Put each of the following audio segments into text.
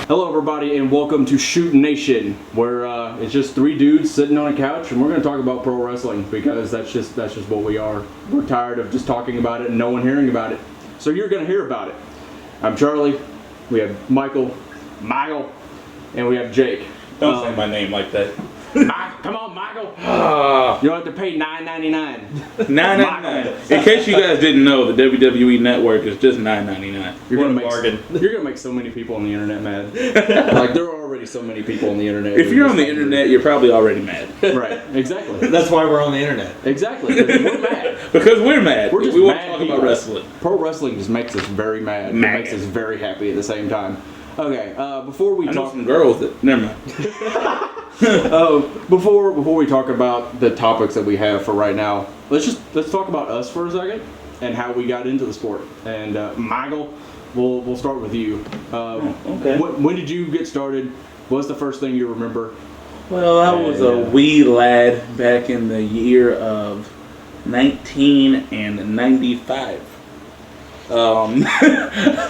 Hello, everybody, and welcome to Shoot Nation, where it's just three dudes sitting on a couch, and we're going to talk about pro wrestling because that's just what we are. We're tired of just talking about it and no one hearing about it, so you're going to hear about it. I'm Charlie. We have Michael, and we have Jake. Don't say my name like that. Come on, Michael. You don't have to pay $9.99. $9.99. In case you guys didn't know, the WWE Network is just $9.99. You're gonna make so many people on the internet mad. Like there are already so many people on the internet. If you're on the internet, you're probably already mad. Right. Exactly. That's why we're on the internet. Exactly. We're mad. Because we're mad. We're just we want mad to talk people. about wrestling. Pro wrestling just makes us very mad. It makes us very happy at the same time. Okay. Before we I talk, know some girls that never mind. Before we talk about the topics that we have for right now, let's talk about us for a second and how we got into the sport. And Michael, we'll start with you. Okay. When did you get started? What's the first thing you remember? Well, I was a wee lad back in the year of 1995. I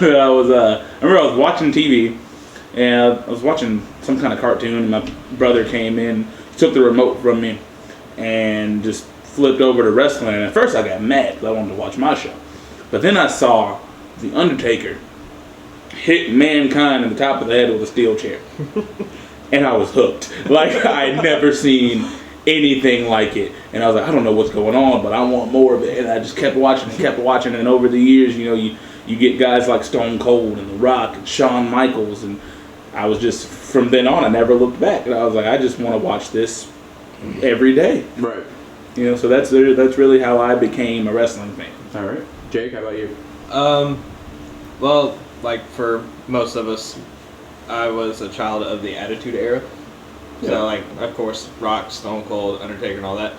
remember I was watching TV, and I was watching some kind of cartoon, and my brother came in, took the remote from me, and just flipped over to wrestling. And at first I got mad because I wanted to watch my show. But then I saw The Undertaker hit Mankind in the top of the head with a steel chair. And I was hooked. Like, I had never seen anything like it. And I was like, I don't know what's going on, but I want more of it. And I just kept watching. And over the years, you get guys like Stone Cold and The Rock and Shawn Michaels. And I was just, from then on, I never looked back. And I was like, I just want to watch this every day. Right. So that's really how I became a wrestling fan. All right. Jake, how about you? Well, like for most of us, I was a child of the Attitude Era. Yeah. So, like, of course, Rock, Stone Cold, Undertaker, and all that.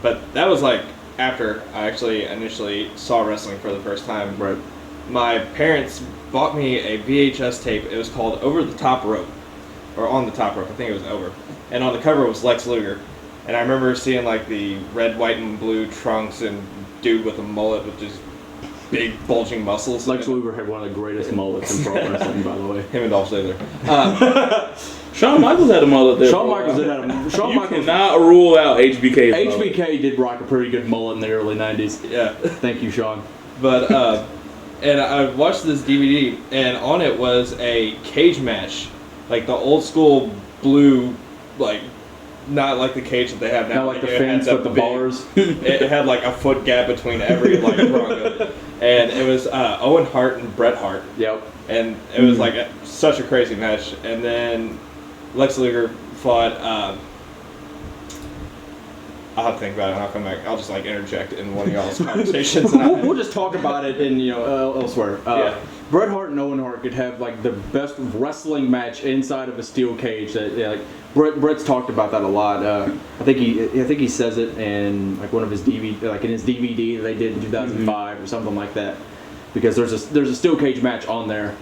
But that was, like, after I actually initially saw wrestling for the first time. Right. My parents bought me a VHS tape. It was called Over the Top Rope. Or On the Top Rope. I think it was Over. And on the cover was Lex Luger. And I remember seeing, like, the red, white, and blue trunks and dude with a mullet with just big, bulging muscles. Lex Luger had one of the greatest mullets in pro wrestling, by the way. Him and Dolph Ziggler. Shawn Michaels had a mullet there. Shawn Michaels did have a You cannot rule out HBK's mullet. HBK did rock a pretty good mullet in the early 90s. Yeah. Thank you, Sean. But, and I watched this DVD, and on it was a cage match. Like the old school blue, like, not like the cage that they have now. Not like the fence with the bars. It had like a foot gap between every like rung of it. And it was Owen Hart and Bret Hart. Yep. And it was like such a crazy match. And then Lex Luger fought. I'll have to think about it and I'll come back. I'll just like interject in one of y'all's conversations. We'll just talk about it in elsewhere. Yeah. Bret Hart and Owen Hart could have like the best wrestling match inside of a steel cage. Like Bret's talked about that a lot. I think he says it in like one of his DVD, like in his DVD that they did in 2005 or something like that. Because there's a steel cage match on there.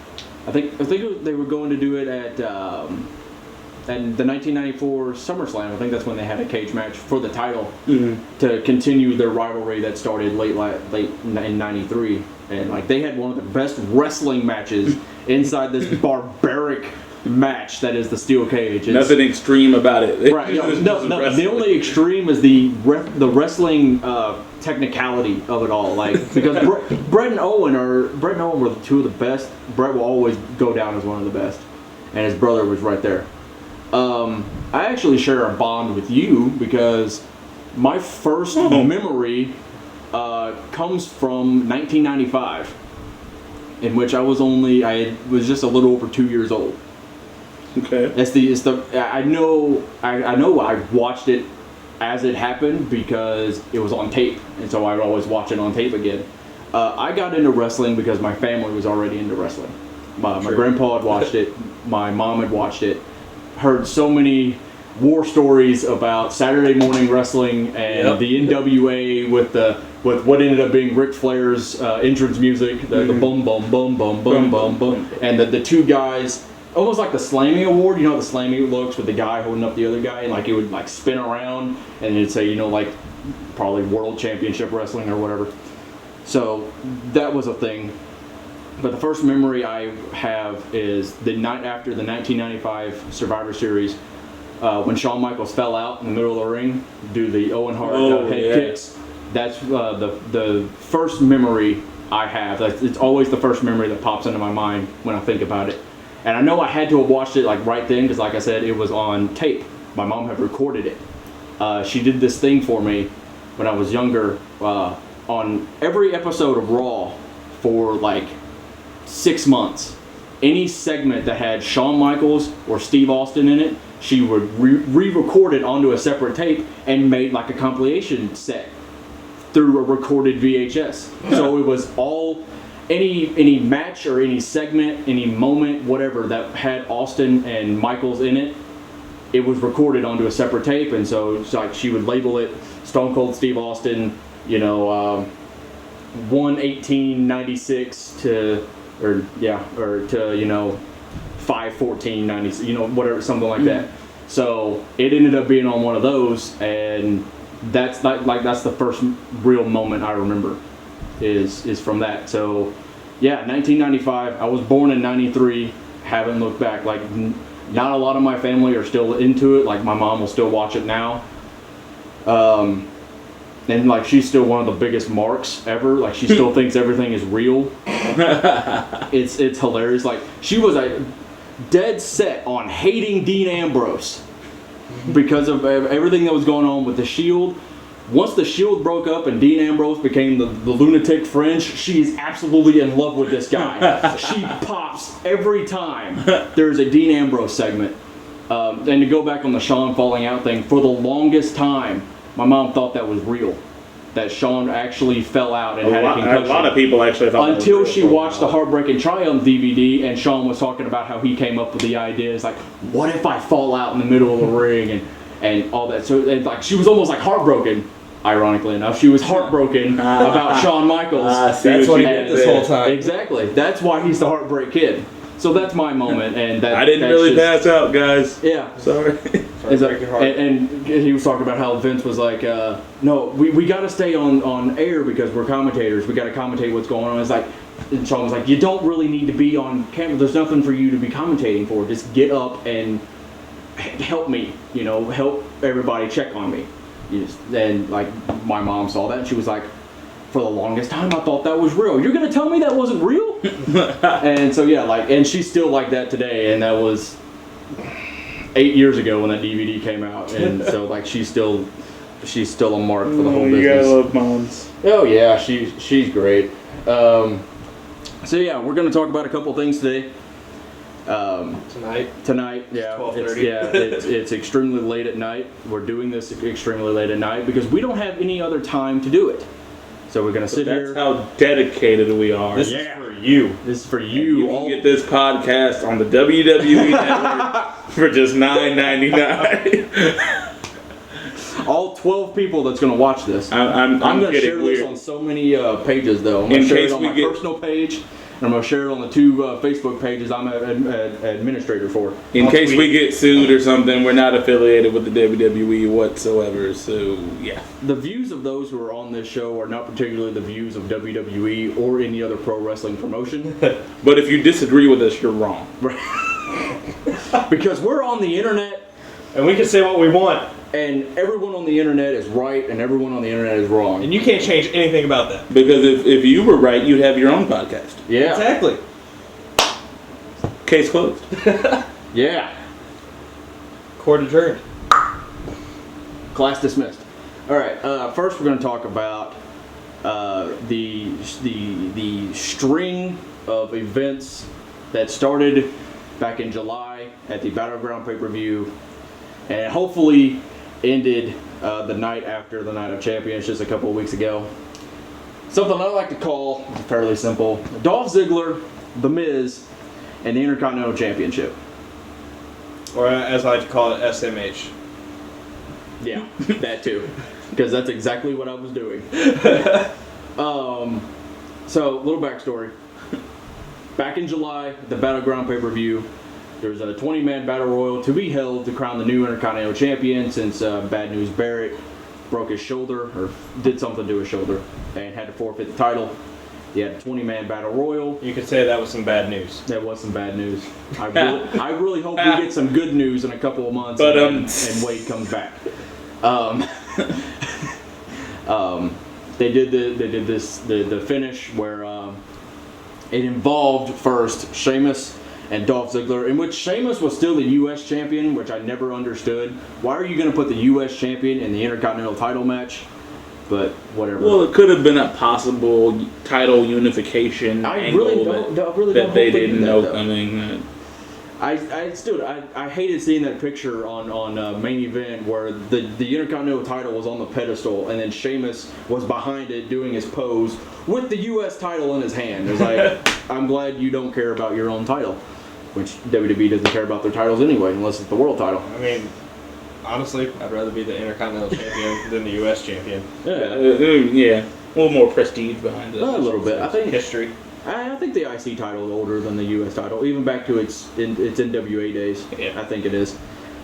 I think they were going to do it at the 1994 SummerSlam. I think that's when they had a cage match for the title to continue their rivalry that started late in '93. And like they had one of the best wrestling matches inside this barbaric match that is the steel cage. Nothing extreme about it. Right. No. The only extreme is the wrestling technicality of it all. Like because Bret and Owen were two of the best. Bret will always go down as one of the best, and his brother was right there. I actually share a bond with you because my first memory comes from 1995, in which I was just a little over 2 years old. Okay. I know I watched it as it happened because it was on tape, and so I would always watch it on tape again. I got into wrestling because my family was already into wrestling. My grandpa had watched it, my mom had watched it, heard so many war stories about Saturday morning wrestling and the NWA with what ended up being Ric Flair's entrance music, the boom boom boom boom boom boom boom, and the two guys, almost like the slamming award. You know how the slamming looks with the guy holding up the other guy, and like it would like spin around and it'd say like probably World Championship Wrestling or whatever. So that was a thing. But the first memory I have is the night after the 1995 Survivor Series, when Shawn Michaels fell out in the middle of the ring, do the Owen Hart head kicks. That's the first memory I have. It's always the first memory that pops into my mind when I think about it. And I know I had to have watched it like right then because, like I said, it was on tape. My mom had recorded it. She did this thing for me when I was younger. On every episode of Raw for like 6 months, any segment that had Shawn Michaels or Steve Austin in it, she would re-record it onto a separate tape and made like a compilation set through a recorded VHS. So it was all any match or any segment, any moment, whatever that had Austin and Michaels in it, it was recorded onto a separate tape. And so it's like she would label it Stone Cold Steve Austin, 1/18/96 to 5/14/96, whatever, something like that. So it ended up being on one of those, and that's that's the first real moment I remember is from that. So yeah, 1995. I was born in '93. Haven't looked back. Like not a lot of my family are still into it. Like my mom will still watch it now. And like she's still one of the biggest marks ever. Like she still thinks everything is real. It's hilarious. Like she was dead set on hating Dean Ambrose because of everything that was going on with the Shield. Once the Shield broke up and Dean Ambrose became the lunatic fringe, she is absolutely in love with this guy. She pops every time there's a Dean Ambrose segment. And to go back on the Shawn falling out thing, for the longest time, my mom thought that was real. That Shawn actually fell out and had a concussion. A lot of people actually thought that was real. Until she watched the Heartbreak and Triumph DVD and Shawn was talking about how he came up with the ideas, like, what if I fall out in the middle of the ring and all that. So and like she was almost like heartbroken, ironically enough. She was heartbroken about Shawn Michaels. That's what he did this whole time. Exactly. That's why he's the Heartbreak Kid. So that's my moment. And that I didn't really pass out, guys. Yeah. Sorry. And he was talking about how Vince was like, no, we got to stay on air because we're commentators. We got to commentate what's going on. It's like, and Shawn was like, you don't really need to be on camera. There's nothing for you to be commentating for. Just get up and help me. Help everybody check on me. And like my mom saw that and she was like, for the longest time I thought that was real. You're gonna tell me that wasn't real? And so yeah, and she's still like that today. And that was 8 years ago when that DVD came out, and so like she's still a mark for the whole business. You gotta love moms. Oh yeah, she's great. So yeah, we're gonna talk about a couple things today. Tonight, yeah, 12:30. It's extremely late at night. We're doing this extremely late at night because we don't have any other time to do it. So we're gonna sit here. That's how dedicated we are. This is for you. This is for you. You can get this podcast on the WWE Network for just $9.99. All 12 people that's gonna watch this. I'm gonna share weird. this on so many pages though. I'm gonna share it on my personal page. And I'm going to share it on the two Facebook pages I'm an administrator for. In case we get sued or something, we're not affiliated with the WWE whatsoever, so yeah. The views of those who are on this show are not particularly the views of WWE or any other pro wrestling promotion. But if you disagree with us, you're wrong. Because we're on the internet. And we can say what we want. And everyone on the internet is right and everyone on the internet is wrong. And you can't change anything about that. Because if you were right, you'd have your own podcast. Yeah. Exactly. Case closed. Yeah. Court adjourned. Class dismissed. All right. First, we're going to talk about the string of events that started back in July at the Battleground pay-per-view, and hopefully ended the night after the Night of Champions just a couple of weeks ago. Something I like to call, fairly simple, Dolph Ziggler, The Miz, and the Intercontinental Championship. Or as I like to call it, SMH. Yeah, that too. Because that's exactly what I was doing. So, little backstory. Back in July, the Battleground pay-per-view, there was a 20-man battle royal to be held to crown the new Intercontinental Champion since Bad News Barrett broke his shoulder, or did something to his shoulder, and had to forfeit the title. You had a 20-man battle royal. You could say that was some bad news. That was some bad news. I really hope we get some good news in a couple of months But, and Wade comes back. They did the finish where it involved first Sheamus and Dolph Ziggler, in which Sheamus was still the U.S. champion, which I never understood. Why are you going to put the U.S. champion in the Intercontinental title match? But whatever. Well, it could have been a possible title unification angle that they didn't know. I mean, I hated seeing that picture on main event where the Intercontinental title was on the pedestal and then Sheamus was behind it doing his pose with the U.S. title in his hand. It was like, I'm glad you don't care about your own title, which WWE doesn't care about their titles anyway, unless it's the world title. I mean, honestly, I'd rather be the Intercontinental champion than the U.S. champion. Yeah, a little more prestige behind it. A little bit. I think History. I think the IC title is older than the U.S. title, even back to its NWA days. Yeah. I think it is.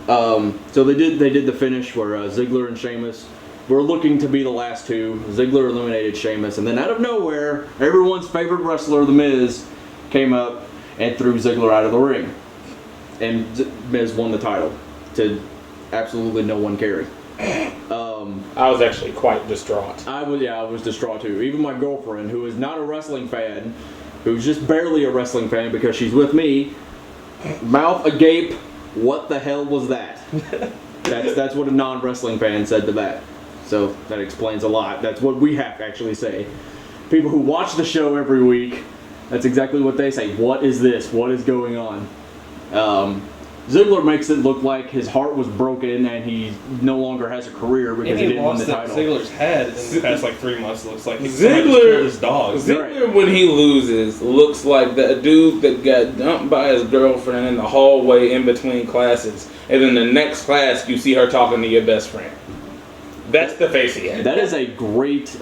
So they did the finish where Ziggler and Sheamus were looking to be the last two. Ziggler eliminated Sheamus, and then out of nowhere, everyone's favorite wrestler, The Miz, came up and threw Ziggler out of the ring, and Miz won the title to absolutely no one caring. I was actually quite distraught. I was distraught too. Even my girlfriend, who is not a wrestling fan, who's just barely a wrestling fan because she's with me, mouth agape, what the hell was that? That's what a non-wrestling fan said to that. So that explains a lot. That's what we have to actually say. People who watch the show every week, that's exactly what they say. What is this? What is going on? Ziggler makes it look like his heart was broken and he no longer has a career because he didn't win the title. Ziggler's head in the past 3 months looks like he's Ziggler, his dog. Ziggler, when he loses, looks like that dude that got dumped by his girlfriend in the hallway in between classes, and then the next class you see her talking to your best friend. That's the face he had. That is a great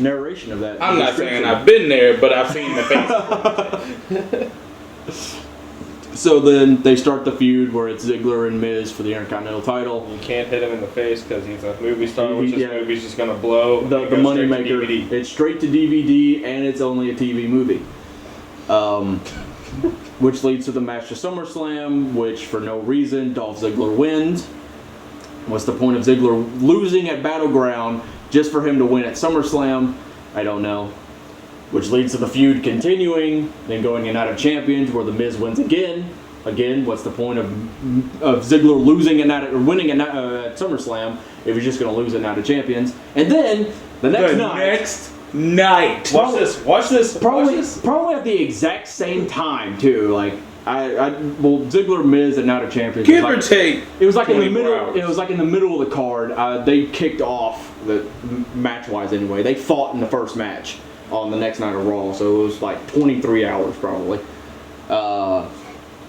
narration of that. I'm not saying I've been there, but I've seen the face. So then they start the feud where it's Ziggler and Miz for the Intercontinental title. You can't hit him in the face because he's a movie star, which this movie's just going to blow. The money maker. It's straight to DVD and it's only a TV movie. Which leads to the match to SummerSlam, which for no reason Dolph Ziggler wins. What's the point of Ziggler losing at Battleground just for him to win at SummerSlam? I don't know. Which leads to the feud continuing, then going in Night of Champions where The Miz wins again. Again, what's the point of Ziggler losing at winning at SummerSlam if he's just going to lose at Night of Champions? And then the next night. Watch this. Probably at the exact same time too. Like Ziggler Miz at Night of Champions. Give or take. It was like in the middle. Hours. It was like in the middle of the card. They kicked off the match-wise anyway. They fought in the first match on the next night of Raw, so it was like 23 hours probably,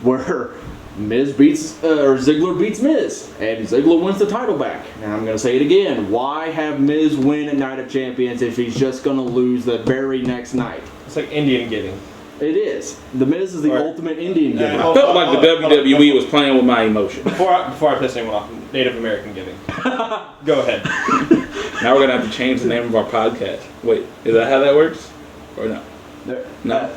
where Ziggler beats Miz, and Ziggler wins the title back. And I'm gonna say it again: why have Miz win at Night of Champions if he's just gonna lose the very next night? It's like Indian giving. It is. The Miz is the ultimate Indian giver. I felt like the WWE was playing with my emotion. Before I piss anyone off, Native American giving. Go ahead. Now we're gonna have to change the name of our podcast. Wait, is that how that works? Or no? No.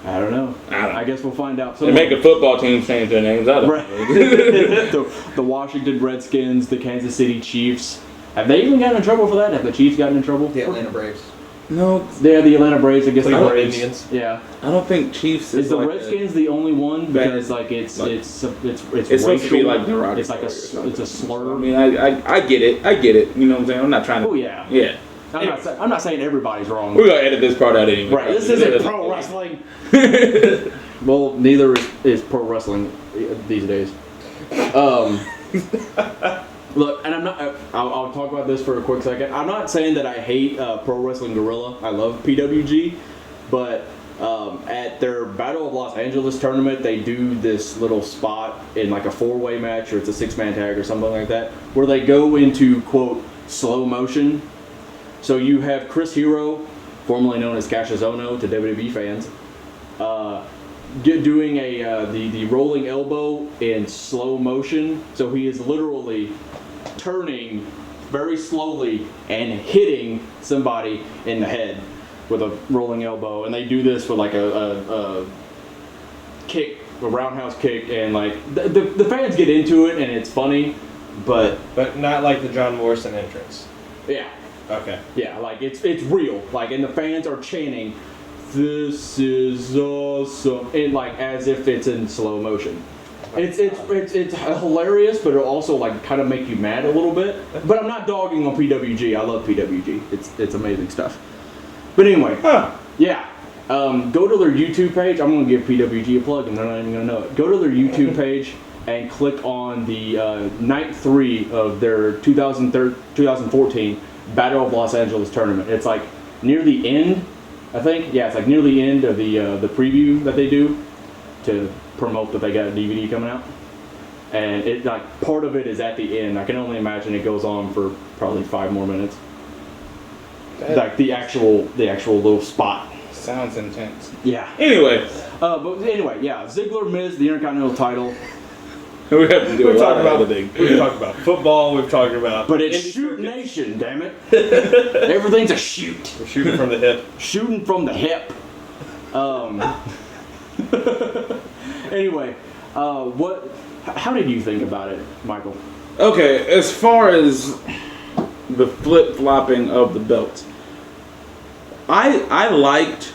I don't know. I guess we'll find out. They make a football team change their names. I don't know. The Washington Redskins, the Kansas City Chiefs. Have they even gotten in trouble for that? Have the Chiefs gotten in trouble? The Atlanta Braves. No. They're the Atlanta Braves, I guess. Cleveland Indians. Yeah. I don't think Chiefs is the like Redskins the only one because it's supposed to be like the it's like it's a slur. I mean, I get it. You know what I'm saying? I'm not trying to. Oh yeah. Yeah. I'm not saying everybody's wrong. We're gonna edit this part out anyway. Right. This isn't pro wrestling. Well, neither is pro wrestling these days. Look, and I'll talk about this for a quick second. I'm not saying that I hate Pro Wrestling Guerrilla. I love PWG, but at their Battle of Los Angeles tournament, they do this little spot in like a 4-way match, or it's a 6-man tag or something like that, where they go into, quote, slow motion. So you have Chris Hero, formerly known as Cassius Ohno to WWE fans, doing the rolling elbow in slow motion. So he is literally turning very slowly and hitting somebody in the head. with a rolling elbow, and they do this with like a kick, a roundhouse kick, and like the fans get into it and it's funny, but not like the John Morrison entrance. yeah, Okay. yeah, like it's real, like, and the fans are chanting, "This is awesome," and like as if it's in slow motion. It's hilarious, but it'll also like kind of make you mad a little bit. But I'm not dogging on PWG. I love PWG. It's amazing stuff. But anyway, yeah. Go to their YouTube page. I'm going to give PWG a plug, and they're not even going to know it. Go to their YouTube page and click on the night 3 of their 2014 Battle of Los Angeles tournament. It's like near the end, I think. Yeah, it's like near the end of the preview that they do to promote that they got a DVD coming out. And it like part of it is at the end. I can only imagine it goes on for probably 5 more minutes. Like the actual little spot. Sounds intense. Yeah. Anyway. But anyway, yeah. Ziggler, Miz, the Intercontinental title. We have to do We've a lot talked of about editing. we've talked about football. We've talked about. But it's indie shoot circuit. nation, damn it. Everything's a shoot. We're shooting from the hip. Shooting from the hip. Anyway, how did you think about it, Michael? Okay, as far as the flip-flopping of the belts, I liked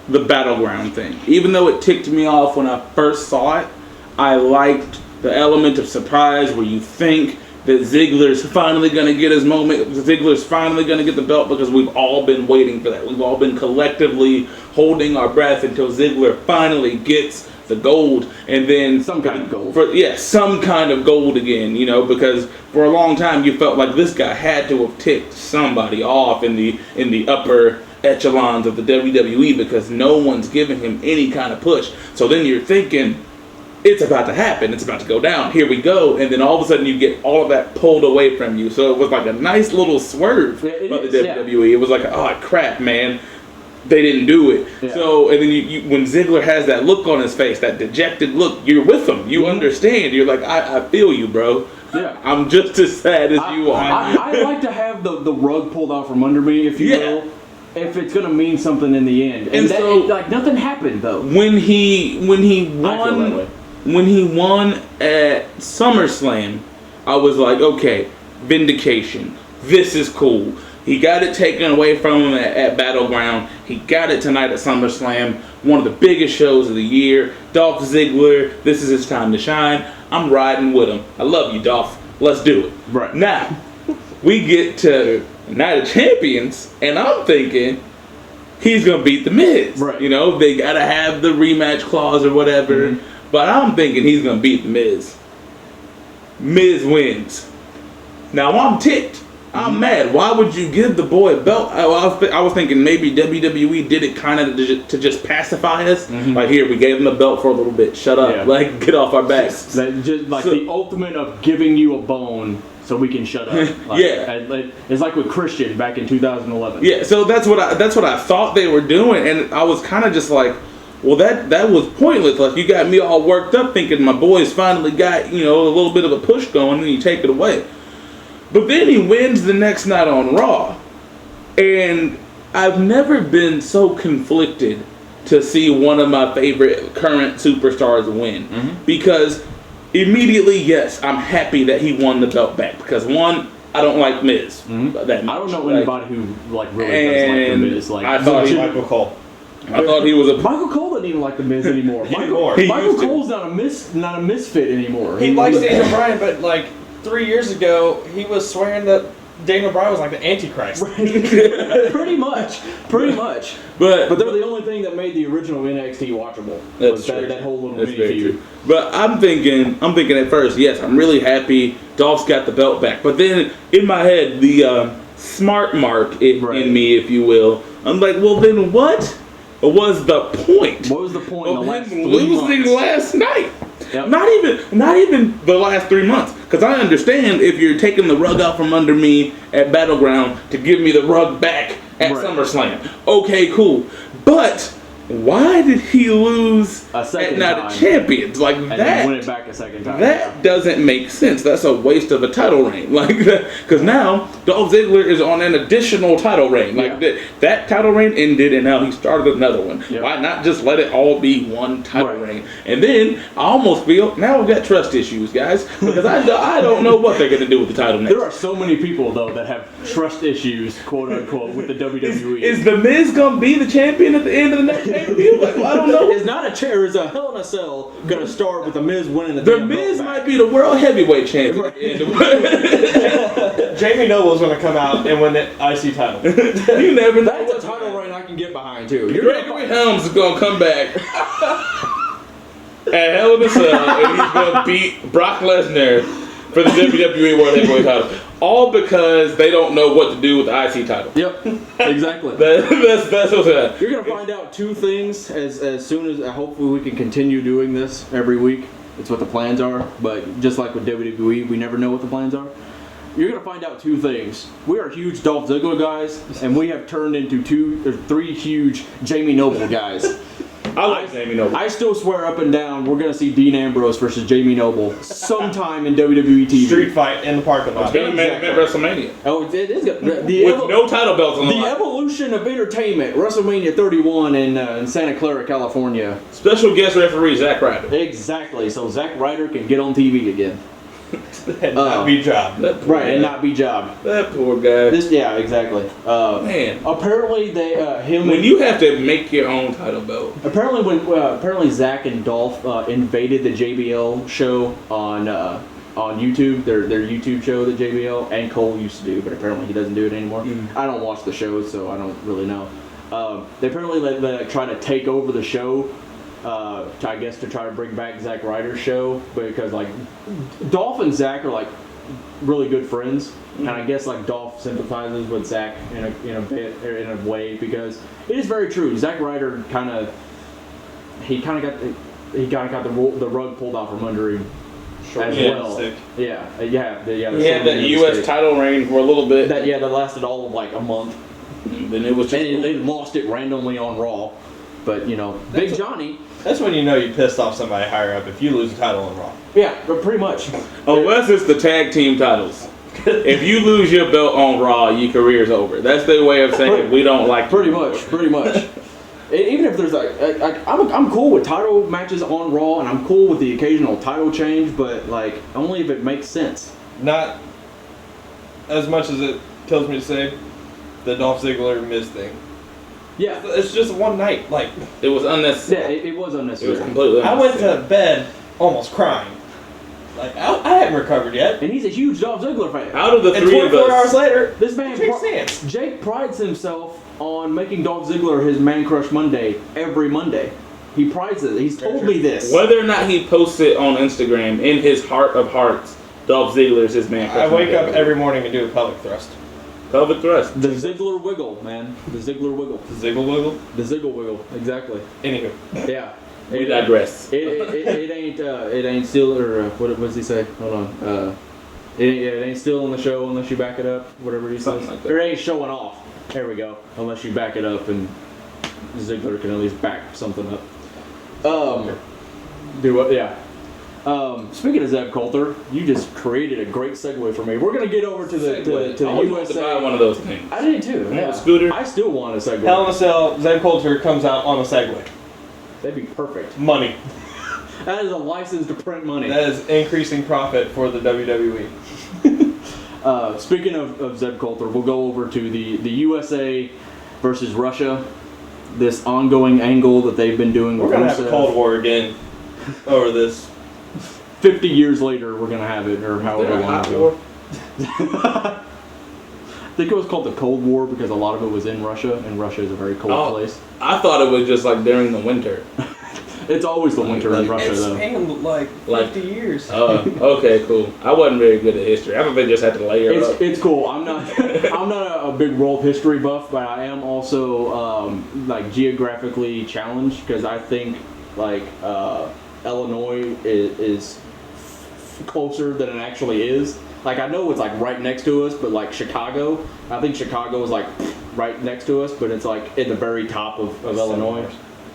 the battleground thing. Even though it ticked me off when I first saw it, I liked the element of surprise where you think that Ziggler's finally going to get his moment. Ziggler's finally going to get the belt because we've all been waiting for that. We've all been collectively holding our breath until Ziggler finally gets the gold, and then Some kind of gold. Some kind of gold again, you know, because for a long time you felt like this guy had to have ticked somebody off in the upper echelons of the WWE because no one's giving him any kind of push. So then you're thinking, it's about to happen, it's about to go down, here we go, and then all of a sudden you get all of that pulled away from you. So it was like a nice little swerve by the WWE. Yeah. It was like, oh crap, man. They didn't do it. Yeah. So, and then you, when Ziggler has that look on his face, that dejected look, you're with him. You understand. You're like, I feel you, bro. Yeah. I'm just as sad as you are. I like to have the rug pulled out from under me, if you will, if it's going to mean something in the end. And so, like, nothing happened, though. When he won at SummerSlam, I was like, okay, vindication. This is cool. He got it taken away from him at Battleground. He got it tonight at SummerSlam, one of the biggest shows of the year. Dolph Ziggler, this is his time to shine. I'm riding with him. I love you, Dolph. Let's do it. Right. Now, we get to Night of Champions, and I'm thinking he's going to beat The Miz. Right. You know, they got to have the rematch clause or whatever. Mm-hmm. But I'm thinking he's going to beat The Miz. Miz wins. Now, I'm ticked. I'm mad. Why would you give the boy a belt? I was thinking maybe WWE did it kind of to just pacify us. Mm-hmm. Like, here, we gave him a belt for a little bit. Shut up. Yeah. Like, get off our backs. Just like the ultimate of giving you a bone so we can shut up. Like, yeah. It's like with Christian back in 2011. Yeah, so that's what I thought they were doing. And I was kind of just like, well, that was pointless. Like, you got me all worked up thinking my boy's finally got, you know, a little bit of a push going, and you take it away. But then he wins the next night on Raw. And I've never been so conflicted to see one of my favorite current superstars win. Mm-hmm. Because immediately, yes, I'm happy that he won the belt back. Because one, I don't like Miz. Mm-hmm. That much. I don't know anybody who really does like the Miz. Like, I thought Michael Cole. I thought he was a... Michael Cole doesn't even like the Miz anymore. Michael Cole's not a misfit anymore. He likes Daniel Bryan, but like 3 years ago, he was swearing that Daniel Bryan was like the Antichrist. Right. Pretty much. But they're the only thing that made the original NXT watchable. That's true. That whole little That's mini feud. True. But I'm thinking at first, yes, I'm really happy Dolph's got the belt back. But then in my head, the smart mark in me, if you will, I'm like, well, then what was the point? What was the point of in the him losing last night? Yep. Not even the last 3 months. Because I understand if you're taking the rug out from under me at Battleground to give me the rug back at SummerSlam. Okay, cool. But why did he lose A second at Night time. of Champions? Like And that. then win it back a second time. That doesn't make sense. That's a waste of a title reign. Like that, because now Dolph Ziggler is on an additional title reign. Like that title reign ended, and now he started another one. Yep. Why not just let it all be one title Right. reign? And then I almost feel now we've got trust issues, guys, because I don't know what they're going to do with the title next. There are so many people though that have trust issues, quote unquote, with the WWE. Is the Miz going to be the champion at the end of the next pay-per-view? Like, well, I don't know. Is not a chair. Is a Hell in a Cell going to start with the Miz winning the? The damn Miz belt might back? be the world heavyweight champion at the end of Jamie Noble's going to come out and win the IC title. You never know. That's a title reign I can get behind too. Gregory Helms is going to come back at Hell in a Cell, and he's going to beat Brock Lesnar for the WWE World Heavyweight title. All because they don't know what to do with the IC title. Yep, exactly. That's what's happening. You're gonna find out two things as soon as hopefully we can continue doing this every week. It's what the plans are, but just like with WWE, we never know what the plans are. You're gonna find out two things. We are huge Dolph Ziggler guys, and we have turned into 2 or 3 huge Jamie Noble guys. I like Jamie Noble. I still swear up and down we're gonna see Dean Ambrose versus Jamie Noble sometime in WWE TV. Street fight in the parking lot. It's going to main event WrestleMania. Oh, it is good. With no title belts on the The line. evolution of entertainment, WrestleMania 31 in Santa Clara, California. Special guest referee Zack Ryder. Exactly. So Zack Ryder can get on TV again. And not be jobbed. That poor Right, guy. and not be jobbed. That poor guy. Yeah, exactly. Man. Apparently they him When and, you have to make your own title belt. apparently Zach and Dolph invaded the JBL show on YouTube, their YouTube show that JBL and Cole used to do, but apparently he doesn't do it anymore. I don't watch the show, so I don't really know. They apparently they try to take over the show. I guess to try to bring back Zack Ryder's show, because like Dolph and Zack are like really good friends, and I guess like Dolph sympathizes with Zack in a bit or in a way, because it is very true. Zack Ryder kind of got the rug pulled out from under him as well. Stick. Yeah. He had that short-handed U.S. stick. title reign for a little bit. That lasted all of like a month. Then it was just. And they lost it randomly on Raw. But, Big Johnny. That's when you know you pissed off somebody higher up if you lose the title in Raw. Yeah, but pretty much. Unless it's the tag team titles. If you lose your belt on Raw, your career's over. That's their way of saying we don't like you. Pretty much. Even if there's I'm cool with title matches on Raw, and I'm cool with the occasional title change, but like only if it makes sense. Not as much as it kills me to say the Dolph Ziggler Miz thing. Yeah. It's just one night. Like, It was Yeah, unnecessary. it was It unnecessary. was completely I went unnecessary. to bed almost crying. Like, I hadn't recovered yet. And he's a huge Dolph Ziggler fan. Out of the And three of 24 hours us, later, This man, Jake stands. Jake prides himself on making Dolph Ziggler his Man Crush Monday every Monday. He prides it. He's told me this. whether or not he posts it on Instagram, in his heart of hearts, Dolph Ziggler is his man. I wake up every morning and do a pelvic thrust. pelvic thrust. The Ziggler wiggle, man. The Ziggler wiggle. Ziggle wiggle. The Ziggler wiggle. Exactly. Anywho. Yeah. We digress. It ain't still, or what does he say? Hold on. It ain't still in the show unless you back it up. Whatever he says. Something like that. Or it ain't showing off. There we go. Unless you back it up, and Ziggler can at least back something up. Do what? Yeah. Speaking of Zeb Coulter, you just created a great segue for me. We're gonna get over to the I always wanted to buy USA. one of those things. I did too. Yeah. A scooter? I still want a segue. Hell in a Cell, Zeb Coulter comes out on a Segway. That'd be perfect. Money. That is a license to print money. That is increasing profit for the WWE. Speaking of Zeb Coulter, we'll go over to the USA versus Russia. This ongoing angle that they've been doing We're with going to have a Rusev. Cold War again over this. 50 years later, we're gonna have it, or however long Hot ago. war. I think it was called the Cold War because a lot of it was in Russia, and Russia is a very cold place. I thought it was just like during the winter. It's always the winter in Russia, It though. spanned like 50 years. Okay, cool. I wasn't very good at history. I thought they just had to layer up. It's cool. I'm not a big world history buff, but I am also like geographically challenged because I think like Illinois is closer than it actually is. Like I know it's like right next to us, but like Chicago, I think Chicago is like right next to us, but it's like at the very top of Illinois.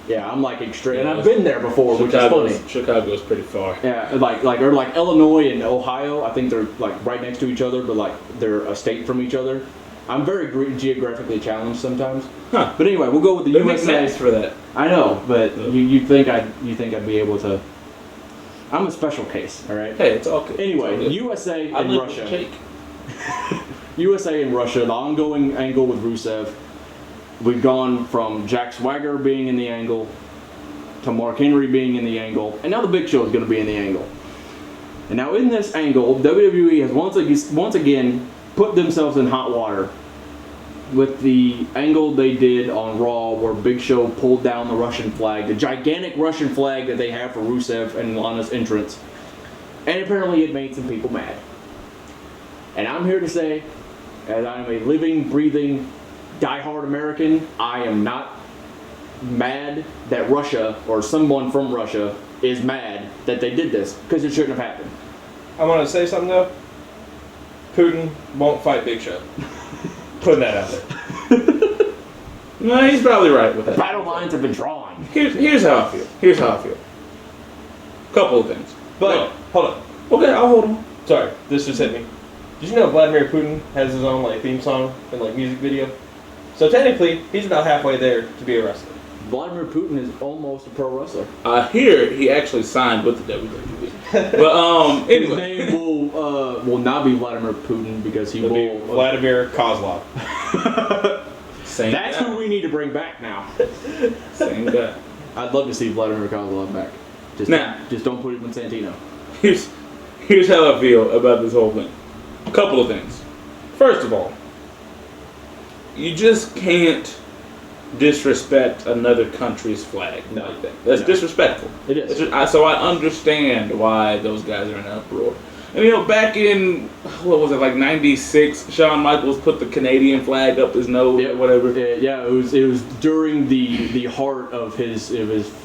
Yeah, I'm like extreme, and I've been there before, which is funny. Chicago's pretty far. Yeah, like Illinois and Ohio. I think they're like right next to each other, but like they're a state from each other. I'm very geographically challenged sometimes. Huh. But anyway, we'll go with the They USA. make maps for that. I know, but you think I'd be able to? I'm a special case, all right. Hey, it's all good. Anyway, It's all good. USA I and live Russia. with Jake. USA and Russia. The ongoing angle with Rusev. We've gone from Jack Swagger being in the angle to Mark Henry being in the angle, and now the Big Show is going to be in the angle. And now in this angle, WWE has once again put themselves in hot water with the angle they did on Raw where Big Show pulled down the Russian flag, the gigantic Russian flag that they have for Rusev and Lana's entrance. And apparently it made some people mad. And I'm here to say, as I am a living, breathing, diehard American, I am not mad that Russia or someone from Russia is mad that they did this, because it shouldn't have happened. I want to say something though. Putin won't fight Big Show. Putting that out there. No, he's probably right with The that. battle lines have been drawn. Here's how I feel. Couple of things. But hold on. Okay, I'll hold on. Sorry, this just hit me. Did you know Vladimir Putin has his own like theme song and like music video? So technically, he's about halfway there to be a wrestler. Vladimir Putin is almost a pro wrestler. I hear he actually signed with the WWE. But His anyway, name will not be Vladimir Putin because he It'll be will. Vladimir Kozlov. same That's guy. who we need to bring back now. Same guy. I'd love to see Vladimir Kozlov back. Just don't put him in Santino. Here's how I feel about this whole thing. A couple of things. First of all, you just can't disrespect another country's flag like that. That's disrespectful. It is. So I understand why those guys are in an uproar. And back in what was it, like '96, Shawn Michaels put the Canadian flag up his nose or whatever. Yeah, it was during the heart of his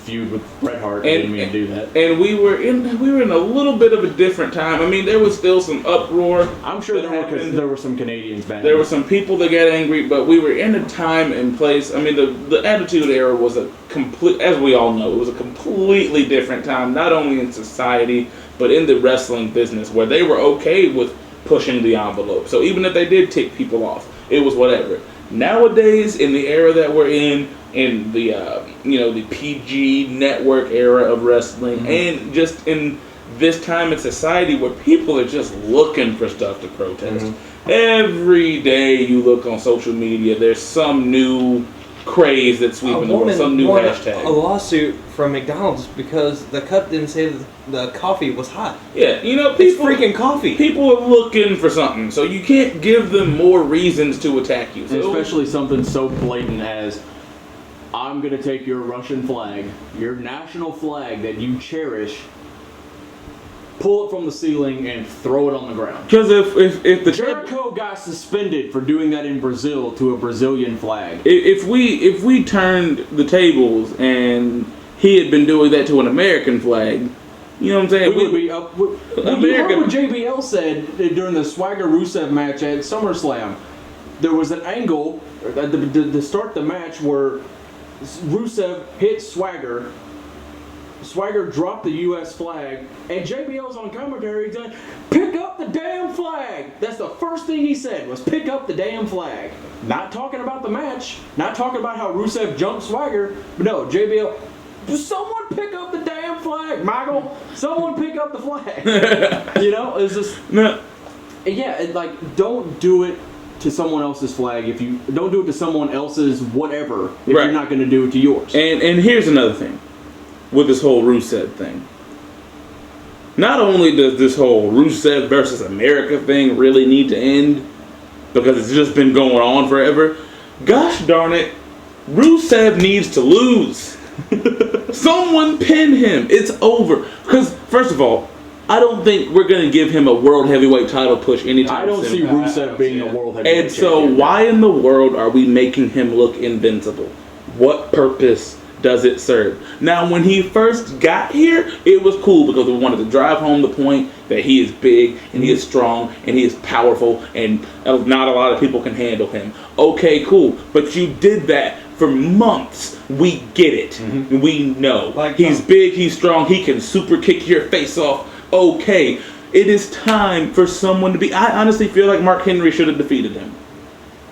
feud with Bret Hart. He didn't mean to do that. And we were in a little bit of a different time. I mean, there was still some uproar. I'm sure there were some Canadians back. There were some people that got angry, but we were in a time and place. I mean, the Attitude Era was a complete, as we all know, it was a completely different time, not only in society, but in the wrestling business, where they were okay with pushing the envelope. So even if they did tick people off, it was whatever. Nowadays, in the era that we're in the the PG network era of wrestling, and just in this time in society where people are just looking for stuff to protest. Every day you look on social media, there's some new craze that's sweeping the world, some new hashtag. A lawsuit from McDonald's because the cup didn't say that the coffee was hot. Yeah, It's people freaking coffee. People are looking for something, so you can't give them more reasons to attack you. So, Especially something so blatant as, I'm going to take your Russian flag, your national flag that you cherish, pull it from the ceiling and throw it on the ground. because if the Jericho got suspended for doing that in Brazil to a Brazilian flag. if we turned the tables and he had been doing that to an American flag, you know what I'm saying? We would be up. You heard what JBL said during the Swagger Rusev match at SummerSlam. There was an angle to start the match where Rusev hit Swagger. Swagger dropped the U.S. flag, and JBL's on commentary saying, "Pick up the damn flag." That's the first thing he said, was pick up the damn flag. Not talking about the match, not talking about how Rusev jumped Swagger, but no, JBL, someone pick up the damn flag, Michael. Someone pick up the flag. It's just, don't do it to someone else's flag. If you don't do it to someone else's whatever, if you're not going to do it to yours. And here's another thing with this whole Rusev thing. Not only does this whole Rusev versus America thing really need to end, because it's just been going on forever, gosh darn it, Rusev needs to lose. Someone pin him. It's over. Because, first of all, I don't think we're going to give him a world heavyweight title push anytime soon. I don't see Rusev being a world heavyweight And so champion. why in the world are we making him look invincible? What purpose does it serve? Now, when he first got here, it was cool because we wanted to drive home the point that he is big and he is strong and he is powerful and not a lot of people can handle him. Okay, cool. But you did that for months. We get it. We know. Like, he's big, he's strong, he can super kick your face off. Okay. It is time for someone to be... I honestly feel like Mark Henry should have defeated him.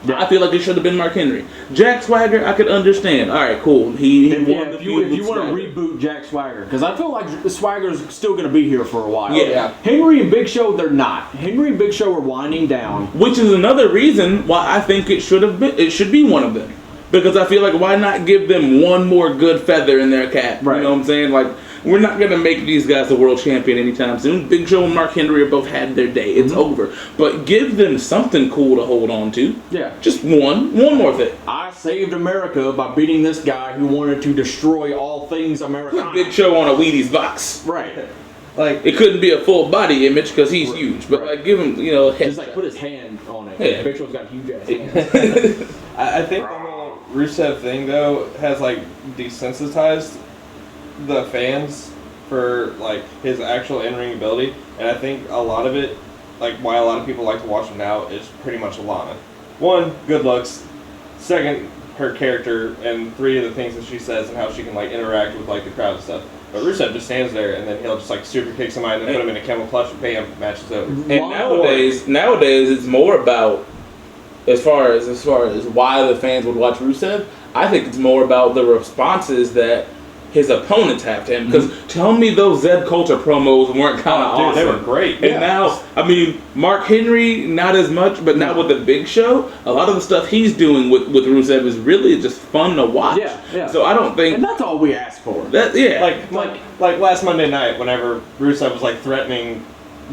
Yeah. I feel like it should have been Mark Henry. Jack Swagger, I could understand. All right, cool. He won the feud. If you want to reboot Jack Swagger, because I feel like Swagger's still going to be here for a while. Yeah. Henry and Big Show, they're not. Henry and Big Show are winding down. Which is another reason why I think it should have been. It should be one of them. Because I feel like why not give them one more good feather in their cap? Right. You know what I'm saying? Like, we're not going to make these guys the world champion anytime soon. Big Show and Mark Henry have both had their day. It's over. But give them something cool to hold on to. Yeah. Just one more thing. I saved America by beating this guy who wanted to destroy all things American. Big Show on a Wheaties box. Right. Like, It couldn't be a full body image because he's huge. But like, give him, a head. Just like put his hand on it. Yeah. Big Show's got huge ass hands. I think the whole Rusev thing, though, has, like, desensitized the fans for, like, his actual in-ring ability. And I think a lot of it, like, why a lot of people like to watch him now is pretty much Alana. One, good looks. Second, her character. And three, of the things that she says and how she can, like, interact with, like, the crowd and stuff. But Rusev just stands there, and then he'll just, like, super kick somebody and then put him in a camel clutch, and bam, match is over. And nowadays it's more about as far as why the fans would watch Rusev. I think it's more about the responses that his opponents have to him. Because tell me those Zed Coulter promos weren't kind of awesome. They were great. And now, I mean, Mark Henry not as much, but now with the Big Show, a lot of the stuff he's doing with Rusev is really just fun to watch. Yeah. So I don't think And that's all we ask for. Like last Monday night, whenever Rusev was, like, threatening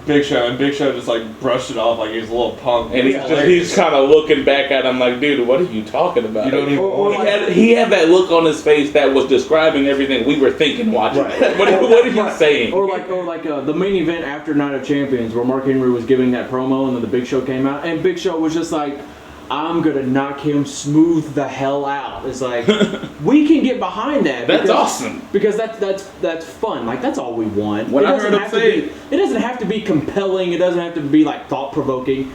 Big Show, and Big Show just, like, brushed it off like he was a little punk. And he's kind of looking back at him like, dude, what are you talking about? You don't even he had that look on his face that was describing everything we were thinking watching. Right. What are you saying? Or like the main event after Night of Champions where Mark Henry was giving that promo and then the Big Show came out and Big Show was just like, I'm gonna knock him smooth the hell out. It's like we can get behind that. That's awesome. Because that's fun. Like that's all we want. When I heard him say it doesn't have to be compelling. It doesn't have to be like thought provoking.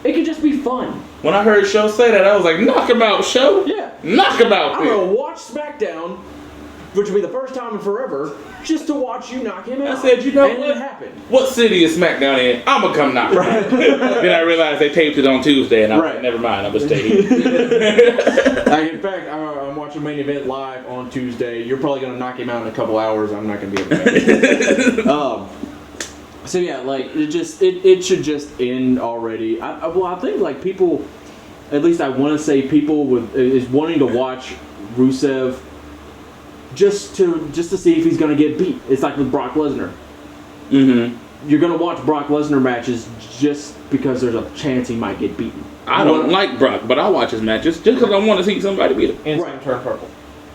It can just be fun. When I heard Show say that, I was like, knock him out, Show. Yeah. Knock him out. I'm gonna watch SmackDown, which will be the first time in forever, just to watch you knock him out. I said, you know and what? it happened. What city is SmackDown in? I'm gonna come knock him out. Then I realized they taped it on Tuesday, and I was like, never mind, I'm gonna stay here. Like, in fact, I'm watching Main Event live on Tuesday. You're probably gonna knock him out in a couple hours. I'm not gonna be able to. So yeah, like it should just end already. I think like people, at least I want to say people is wanting to watch Rusev. Just to see if he's going to get beat. It's like with Brock Lesnar. Mm-hmm. You're going to watch Brock Lesnar matches just because there's a chance he might get beaten. I don't like Brock, but I watch his matches just because I want to see somebody beat him. And right. Turn purple.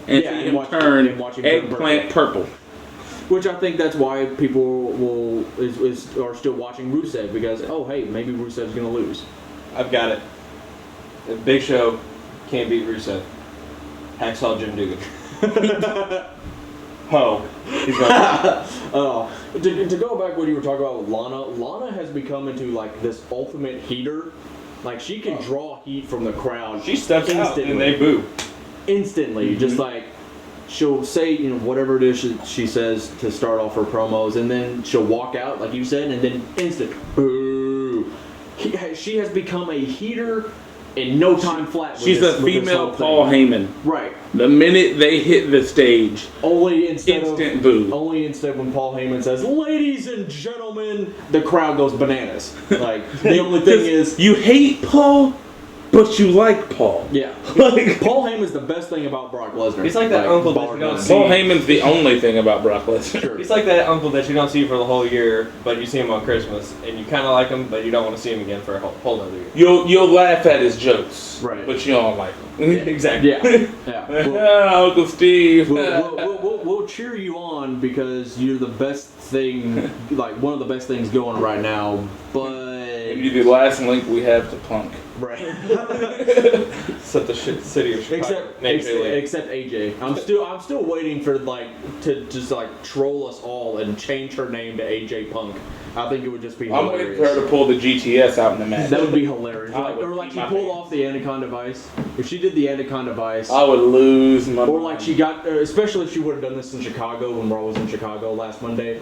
And see him turn eggplant purple. Which I think that's why people are still watching Rusev because, oh, hey, maybe Rusev's going to lose. I've got it. The Big Show can't beat Rusev. Hacksaw Jim Duggan. He's going to go back what you were talking about with Lana has become into like this ultimate heater. Like she can draw heat from the crowd. She steps out and they boo. Instantly. Just like she'll say, whatever it is she says to start off her promos and then she'll walk out like you said and then instant boo. She has become a heater in no time flat. She's a female Paul Heyman. Right. The minute they hit the stage, only instead when Paul Heyman says, "Ladies and gentlemen," the crowd goes bananas. Like the only thing is you hate Paul, but you like Paul. Yeah. Paul Heyman's the best thing about Brock Lesnar. He's like that uncle that you don't see. Paul Heyman's the only thing about Brock Lesnar. Sure. He's like that uncle that you don't see for the whole year, but you see him on Christmas, and you kind of like him, but you don't want to see him again for a whole other year. You'll laugh at his jokes, right? But you don't like him. Yeah, exactly. Yeah. Uncle Steve. We'll cheer you on because you're the best thing, like one of the best things going right now. But you're the last link we have to Punk. Right. Set the city of Chicago. Except AJ. I'm still waiting for to just troll us all and change her name to AJ Punk. I think it would just be I'm hilarious. waiting for her to pull the GTS out in the match. That would be hilarious. Or she pulled off the Anaconda Vice. If she did the Anaconda Vice, I would lose my or mind. she got, especially if she would have done this in Chicago when Raw was in Chicago last Monday.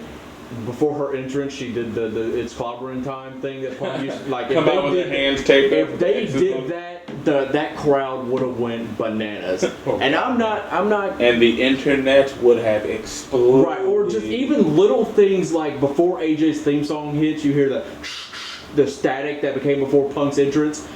Before her entrance, she did the "It's Clobbering Time" thing that Punk used to come out with their hands taped up. If they did that, that crowd would have went bananas. And I'm not. And the internet would have exploded. Right, or just even little things like before AJ's theme song hits, you hear the static that became before Punk's entrance.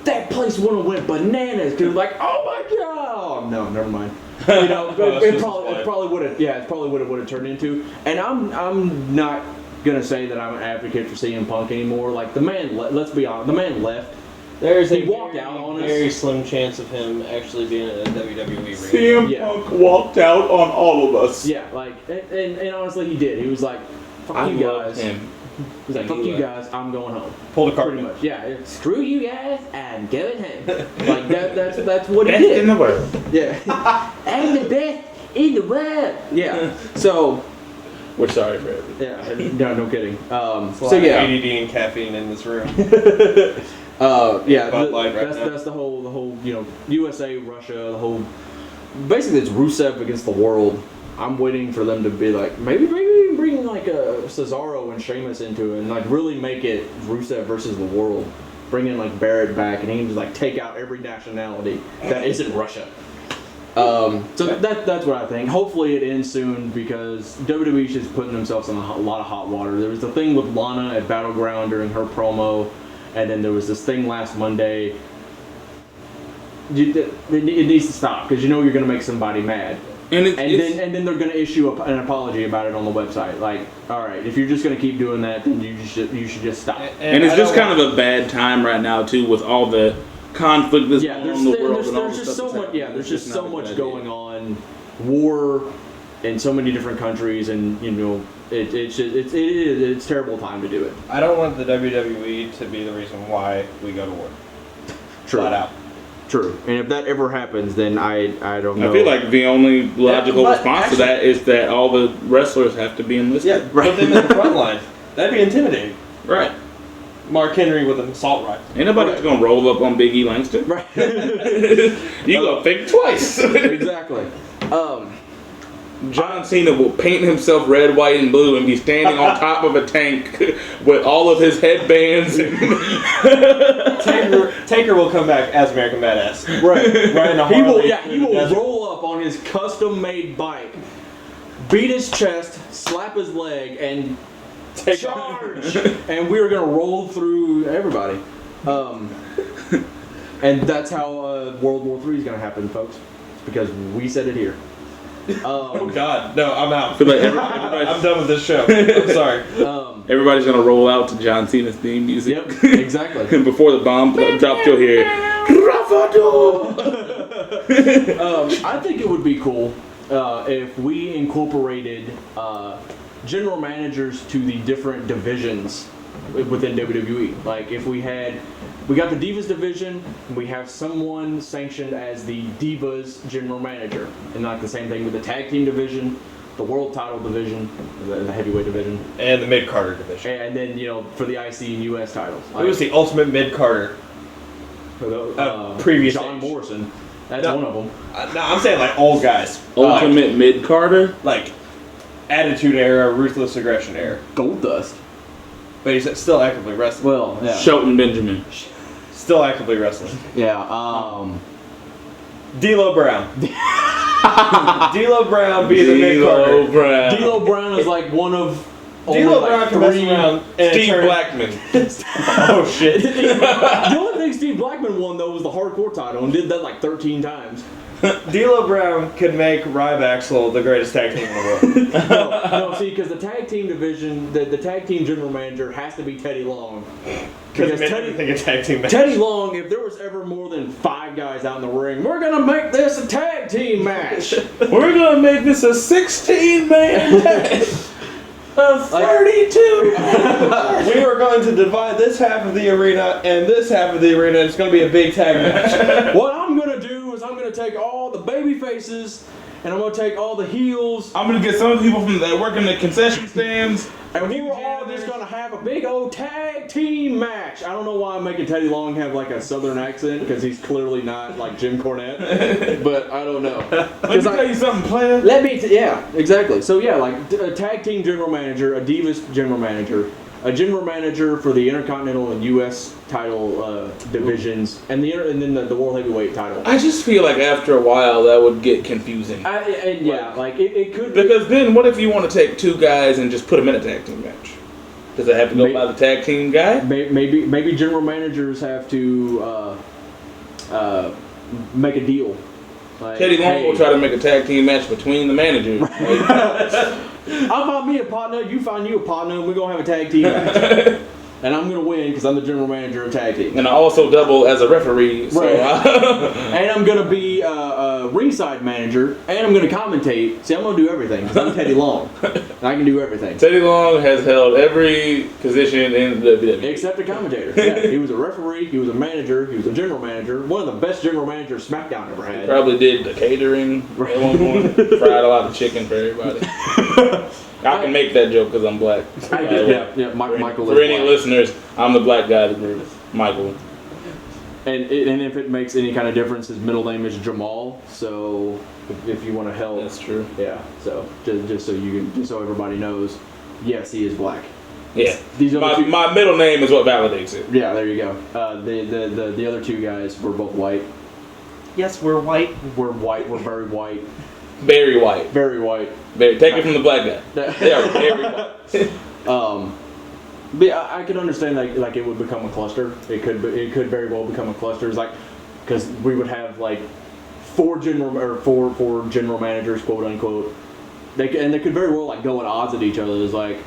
That place would have went bananas because oh my god! No, never mind. You know, it probably would have. Yeah, it probably would have turned into. And I'm not gonna say that I'm an advocate for CM Punk anymore. Like the man, let's be honest, the man left. He walked out on us. Very slim chance of him actually being in a WWE ring. CM Punk walked out on all of us. Yeah, and honestly, he did. He was like, "Fuck I you guys." him. He's like, "Fuck you guys, I'm going home." Pulled a card. Pretty much. Yeah. Screw you guys, I'm going home. Like that's what he Best did. in the world. Yeah. I'm the best in the world. Yeah. So. We're sorry for everything. Yeah. No kidding. So yeah. ADD and caffeine in this room. Yeah. Bud Light That's the whole USA, Russia, the whole. Basically, it's Rusev against the world. I'm waiting for them to be like, maybe bring a Cesaro and Sheamus into it and really make it Rusev versus the world. Bring in Barrett back and he can just take out every nationality that isn't Russia. So that's what I think. Hopefully it ends soon because WWE's just putting themselves in a lot of hot water. There was the thing with Lana at Battleground during her promo, and then there was this thing last Monday. It needs to stop because you're going to make somebody mad. And then they're going to issue an apology about it on the website. All right, if you're just going to keep doing that, then you should just stop. And it's just kind of a bad time right now too, with all the conflict that's going on in the world. There's just so much. Yeah, there's just so much going on. War in so many different countries, and it's terrible time to do it. I don't want the WWE to be the reason why we go to war. True. Flat out. True. And if that ever happens, then I don't know. I feel like the only logical response to that is that all the wrestlers have to be enlisted. Yeah, right. Put them in the front line. That'd be intimidating. Right. Mark Henry with an assault rifle. Ain't nobody gonna roll up on Big E Langston. Right. You gonna think twice. Exactly. John Cena will paint himself red, white, and blue and be standing on top of a tank with all of his headbands. Taker will come back as American Badass. Right. In a Harley. He will roll up on his custom-made bike, beat his chest, slap his leg, and charge. And we're gonna roll through everybody. And that's how World War III is gonna happen, folks. It's because we said it here. Oh God, no! I'm out. I feel like I'm done with this show. I'm sorry. Everybody's gonna roll out to John Cena's theme music. Yep, exactly. And before the bomb drops, you'll hear Bravado. I think it would be cool if we incorporated general managers to the different divisions within WWE. Like if we got the Divas division, and we have someone sanctioned as the Divas general manager, and the same thing with the tag team division, the world title division, the heavyweight division, and the mid Carter division, and then for the IC and US titles. It was the ultimate mid Carter. Previous John age. Morrison. That's one of them. No, I'm saying old guys. Ultimate mid Carter, Attitude Era, Ruthless Aggression Era. Goldust. But he's still actively wrestling. Well, yeah. Shelton Benjamin. Still actively wrestling. Yeah. D'Lo Brown. D'Lo Brown being the mid Carter. D'Lo Brown is one of. D'Lo Brown can mess around. Steve Blackman. Oh shit. The only thing Steve Blackman won though was the hardcore title and did that 13 times. D'Lo Brown could make Ryback the greatest tag team in the world. No, see, because the tag team division, the tag team general manager has to be Teddy Long. Because a tag team match. Teddy Long, if there was ever more than 5 guys out in the ring, we're gonna make this a tag team match. We're gonna make this a 16-man match. of 32. We are going to divide this half of the arena and this half of the arena. It's going to be a big tag match. What I'm gonna do is I'm gonna take all the baby faces and I'm gonna take all the heels. I'm gonna get some of the people from that work in the concession stands. And we were all just gonna have a big old tag team match. I don't know why I'm making Teddy Long have like a southern accent because he's clearly not like Jim Cornette. But I don't know. Let me tell you something, player. Yeah, exactly. So yeah, like a tag team general manager, a Divas general manager, a general manager for the Intercontinental and U.S. title divisions, and then the World Heavyweight title. I just feel like after a while that would get confusing. It could. Because then what if you want to take two guys and just put them in a tag team match? Does it have to go by the tag team guy? Maybe general managers have to make a deal. Like, Teddy Long will try to make a tag team match between the managers. I'll find me a partner, you find you a partner, and we're going to have a tag team match. And I'm going to win because I'm the general manager of tag team. And I also double as a referee. So right. And I'm going to be a ringside manager, and I'm going to commentate. See, I'm going to do everything because I'm Teddy Long. And I can do everything. Teddy Long has held every position in the WWE. Except a commentator. Yeah, he was a referee, he was a manager, he was a general manager. One of the best general managers SmackDown ever had. He probably did the catering at one point. Fried a lot of chicken for everybody. I can make that joke because I'm black. Michael. For any listeners, I'm the black guy of the group, Michael. And if it makes any kind of difference, his middle name is Jamal. So if you want to help, that's true. Yeah. So just so everybody knows, yes, he is black. Yeah. My middle name is what validates it. Yeah. There you go. The other two guys were both white. Yes, we're white. We're white. We're very white. Very white. Very white. Take it from the black guy. They are very white. But I could understand like it would become a cluster. It could very well become a cluster. It's like because we would have like four general managers, quote unquote. They could very well like go at odds at each other. It's like,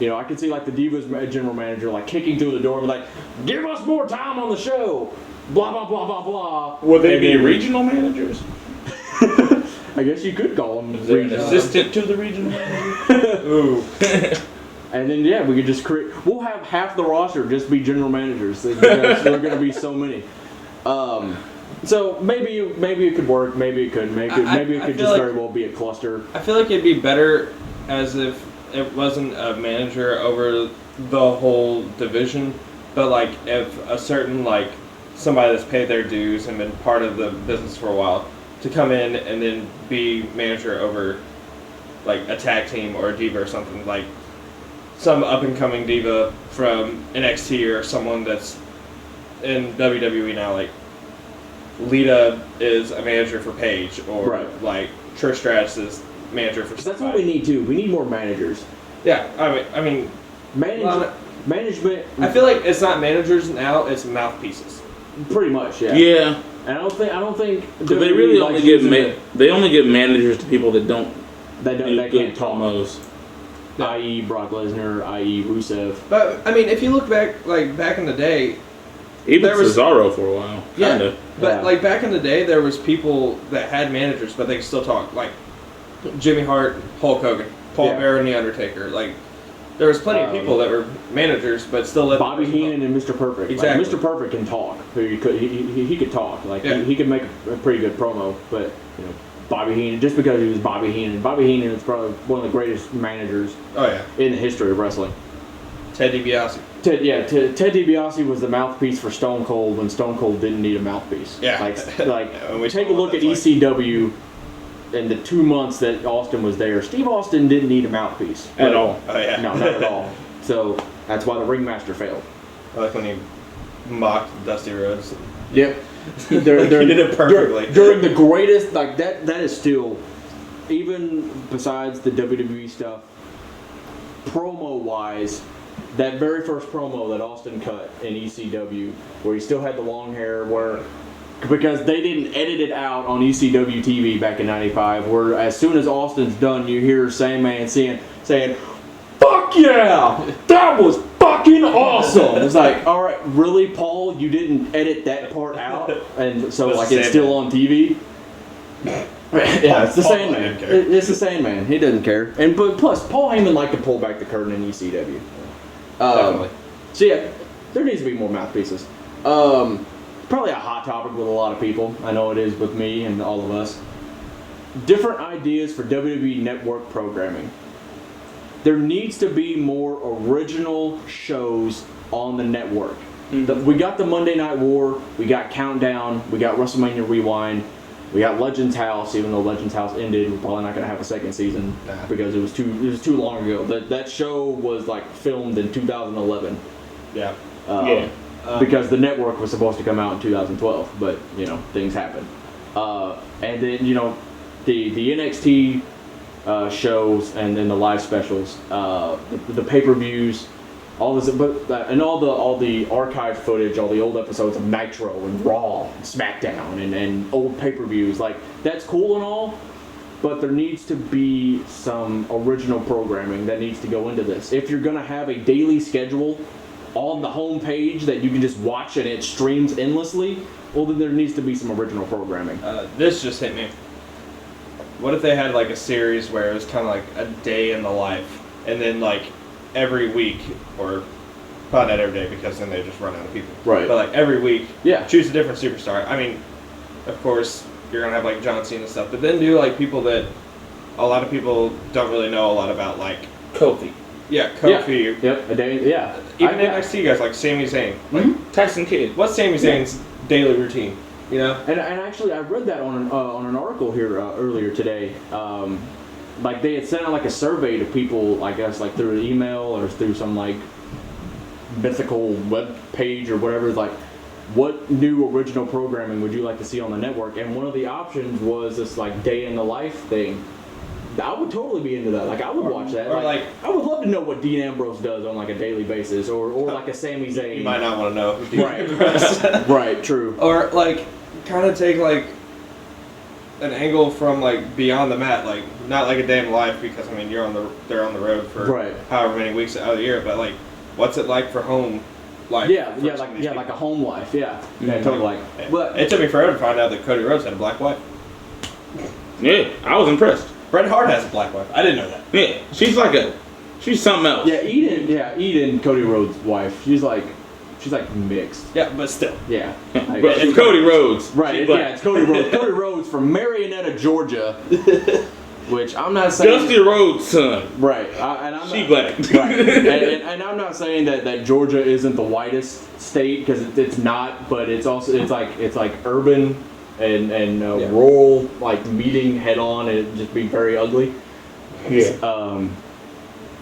I could see like the Divas general manager like kicking through the door and be like, "Give us more time on the show." Blah blah blah blah blah. Would they be regional managers? I guess you could call them an assistant to the regional manager. Ooh. And then we could just create. We'll have half the roster just be general managers. There are going to be so many. So maybe it could work. Maybe it could. Maybe it could just very well be a cluster. I feel like it'd be better as if it wasn't a manager over the whole division, but like if a certain like somebody that's paid their dues and been part of the business for a while to come in and then be manager over like a tag team or a diva or something, like some up and coming diva from NXT or someone that's in WWE now, like Lita is a manager for Paige, or like Trish Stratus is manager for. That's what we need too. We need more managers. Yeah, I mean, management. I feel like it's not managers now; it's mouthpieces. Pretty much, yeah. Yeah. And I don't think they really only give they only give managers to people that can't promos. I.e. Brock Lesnar, i.e. Rusev. But I mean, if you look back, like back in the day, even Cesaro for a while. Yeah, but like back in the day, there was people that had managers, but they could still talk. Like Jimmy Hart, Hulk Hogan, Paul Bearer, and The Undertaker. Like there was plenty of people that were managers, but still let Bobby Heenan and Mr. Perfect. Exactly. Like, Mr. Perfect can talk. He could talk. Like he could make a pretty good promo, but Bobby Heenan, just because he was Bobby Heenan is probably one of the greatest managers in the history of wrestling. Ted DiBiase. Ted DiBiase was the mouthpiece for Stone Cold when Stone Cold didn't need a mouthpiece. Yeah. Like take a look at ECW in the 2 months that Austin was there. Steve Austin didn't need a mouthpiece. At all. Oh, yeah. No, not at all. So that's why the Ringmaster failed. I like when he mocked Dusty Rhodes. Yep. He did it perfectly. During the greatest, like that is still, even besides the WWE stuff, promo-wise, that very first promo that Austin cut in ECW, where he still had the long hair, because they didn't edit it out on ECW TV back in '95, where as soon as Austin's done, you hear Sandman saying, "Fuck yeah, that was fucking awesome." It's like, all right, really, Paul, you didn't edit that part out, and so like it's still on TV. Yeah, it's the Paul Sandman. didn't care. It's the Sandman. He doesn't care. But plus, Paul Heyman liked to pull back the curtain in ECW. Definitely. So yeah, there needs to be more mouthpieces. Probably a hot topic with a lot of people. I know it is with me and all of us. Different ideas for WWE Network programming. There needs to be more original shows on the network. We got the Monday Night War, we got Countdown, we got WrestleMania Rewind, we got Legends House. Even though Legends House ended, we're probably not going to have a second season because it was too long ago. That show was like filmed in 2011. Yeah. Because the network was supposed to come out in 2012, but things happened. And then the NXT shows and then the live specials, the pay-per-views, all this, and all the archive footage, all the old episodes of Nitro and Raw, and SmackDown, and old pay-per-views. Like, that's cool and all, but there needs to be some original programming that needs to go into this. If you're gonna have a daily schedule on the home page that you can just watch and it streams endlessly, well, then there needs to be some original programming. This just hit me. What if they had like a series where it was kind of like a day in the life, and then like every week, or probably not every day because then they just run out of people. Right. But like every week, Yeah. choose a different superstar. I mean, of course, you're going to have like John Cena and stuff, but then do like people that a lot of people don't really know a lot about, like Kofi. Yeah, Kofi. Yep. A day. Yeah. Even NXT guys like Sami Zayn. Like, Tyson Kidd. what's Sami Zayn's daily routine? You know? And actually, I read that on an article here earlier today. Like they had sent out like a survey to people, I guess, like through an email or through some like mythical web page or whatever. Like, what new original programming would you like to see on the network? And one of the options was this like day in the life thing. I would totally be into that. Like, I would watch that. Or like, I would love to know what Dean Ambrose does on like a daily basis, or like a Sami Zayn. you might not want to know. Right. Right. True. Or like, kind of take like an angle from like beyond the mat, like not like a day in life, because I mean they're on the road for however many weeks out of the year, but like what's it like for home life? Like a home life. Yeah, totally. But it took me forever to find out that Cody Rhodes had a black wife. Yeah, I was impressed. Bret Hart has a black wife. I didn't know that. Yeah, she's something else. Yeah, Eden, Cody Rhodes' wife. She's like mixed. Yeah, but still. Yeah. But it's Cody Rhodes. Right. It's Cody Rhodes. Cody Rhodes from Marietta, Georgia. Which I'm not saying. Dusty Rhodes' son. Right. She black. Right. And I'm not saying that Georgia isn't the whitest state, because it's not, but it's also it's like urban and rural, like meeting head on and just being very ugly. Yeah.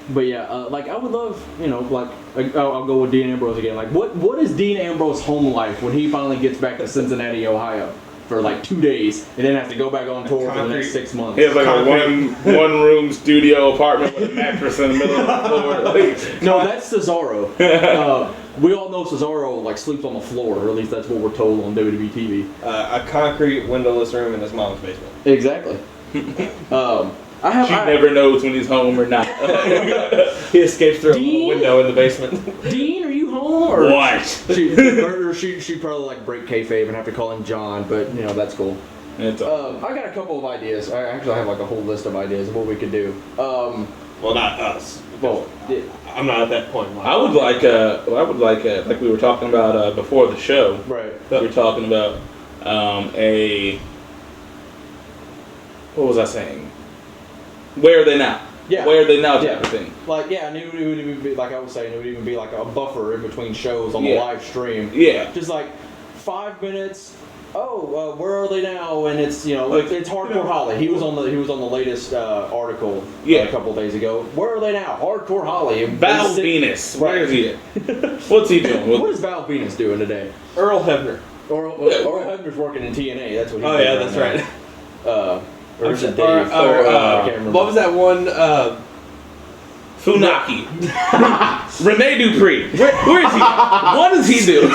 But yeah, like I would love, like I'll go with Dean Ambrose again. Like, what is Dean Ambrose's home life when he finally gets back to Cincinnati, Ohio, for like 2 days, and then has to go back on tour for the next 6 months? He has like a one room studio apartment with a mattress in the middle of the floor. No, that's Cesaro. We all know Cesaro like sleeps on the floor, or at least that's what we're told on WWE TV. A concrete windowless room in his mom's basement. Exactly. She never knows when he's home or not. He escapes through a window in the basement. Dean, are you home? Or what? She'd probably like break kayfabe and have to call him John, but that's cool. I got a couple of ideas. I actually have like a whole list of ideas of what we could do. Well, not us. Well, I'm not at that point. I would like like we were talking about before the show. Right. We were talking about what was I saying? Where are they now? Yeah. Where are they now type of thing. Like, and it would even be, like I was saying, it would even be like a buffer in between shows on the live stream. Yeah. Just like 5 minutes. Oh, where are they now? And it's it's Hardcore Holly. He was on the latest article a couple days ago. Where are they now? Hardcore Holly. Val Venus. Where is he at? What's he doing? What is Val Venus doing today? Earl Hebner. Earl Hebner's working in TNA. That's what he's doing. Oh yeah, that's right. Or is it Dave? I can't remember. What was that one? Funaki. Rene Dupree. Where is he? What does he do?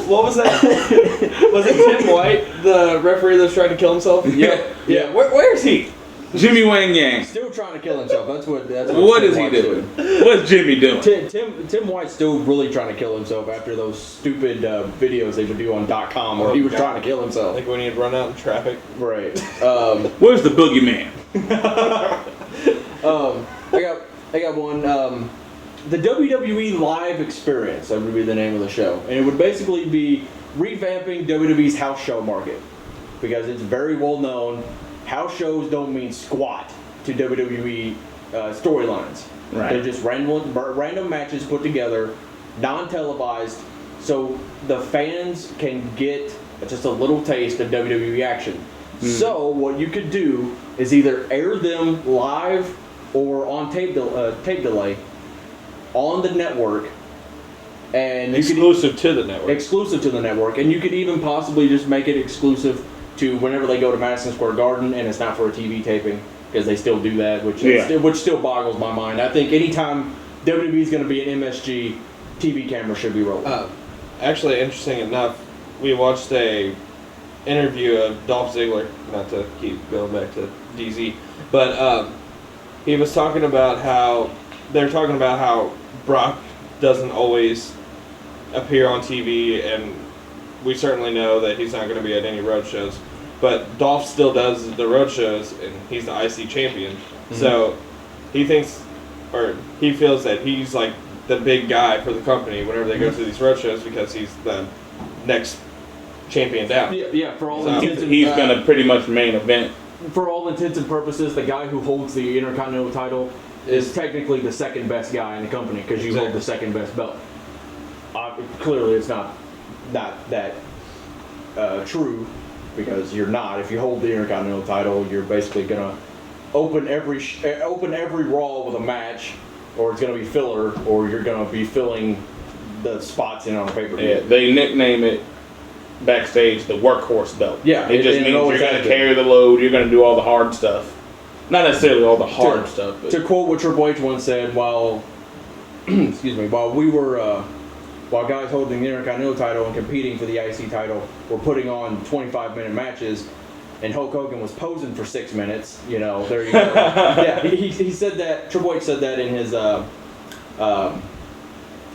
What was that? Was it Tim White, the referee that was trying to kill himself? Yeah. Where is he? Jimmy Wang Yang. Still trying to kill himself. That's what What Tim is he White's doing? What's Jimmy doing? Tim White's still really trying to kill himself after those stupid videos they would do on .com where he was trying to kill himself. Like when he'd run out in traffic. Right. Where's the boogeyman? I got one. The WWE Live Experience, that would be the name of the show. And it would basically be revamping WWE's house show market. Because it's very well known, house shows don't mean squat to WWE storylines. Right. They're just random matches put together, non-televised, so the fans can get just a little taste of WWE action. So what you could do is either air them live or on tape delay on the network, and Exclusive to the network. Exclusive to the network, and you could even possibly just make it exclusive to whenever they go to Madison Square Garden, and it's not for a TV taping because they still do that, which still boggles my mind. I think anytime WWE is going to be an MSG, TV camera should be rolling. Actually, interesting enough, we watched a interview of Dolph Ziggler, not to keep going back to DZ, but he was talking about how Brock doesn't always appear on TV, and we certainly know that he's not going to be at any road shows. But Dolph still does the road shows, and he's the IC champion. Mm-hmm. So he feels that he's like the big guy for the company whenever they go to these road shows because he's the next champion down. Yeah, for all intents he's going to pretty much main event. For all intents and purposes, the guy who holds the Intercontinental title is technically the second best guy in the company because you hold the second best belt. Clearly, it's not that true because you're not. If you hold the Intercontinental title, you're basically gonna open every Raw with a match, or it's gonna be filler, or you're gonna be filling the spots in on a pay-per-view. Yeah, they nickname it backstage the workhorse belt. Yeah, it just means you're gonna carry the load. You're gonna do all the hard stuff. Not necessarily all the hard stuff. But. To quote what Triple H once said, while while guys holding the Intercontinental title and competing for the IC title were putting on 25-minute matches, and Hulk Hogan was posing for 6 minutes, there you go. Yeah, he said that. Triple H said that in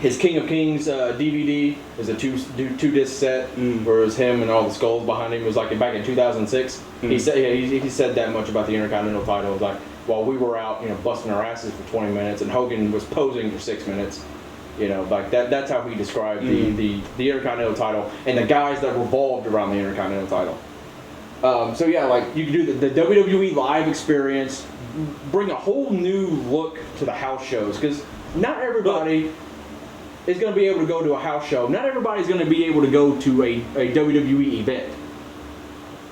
his King of Kings DVD. Is a two disc set where it was him and all the skulls behind him. It was like back in 2006. He said that much about the Intercontinental title. It was like while we were out, busting our asses for 20 minutes, and Hogan was posing for 6 minutes. Like that's how he described the Intercontinental title and the guys that revolved around the Intercontinental title. So yeah, like you can do the WWE Live Experience, bring a whole new look to the house shows because not everybody is going to be able to go to a house show. Not everybody's going to be able to go to a WWE event.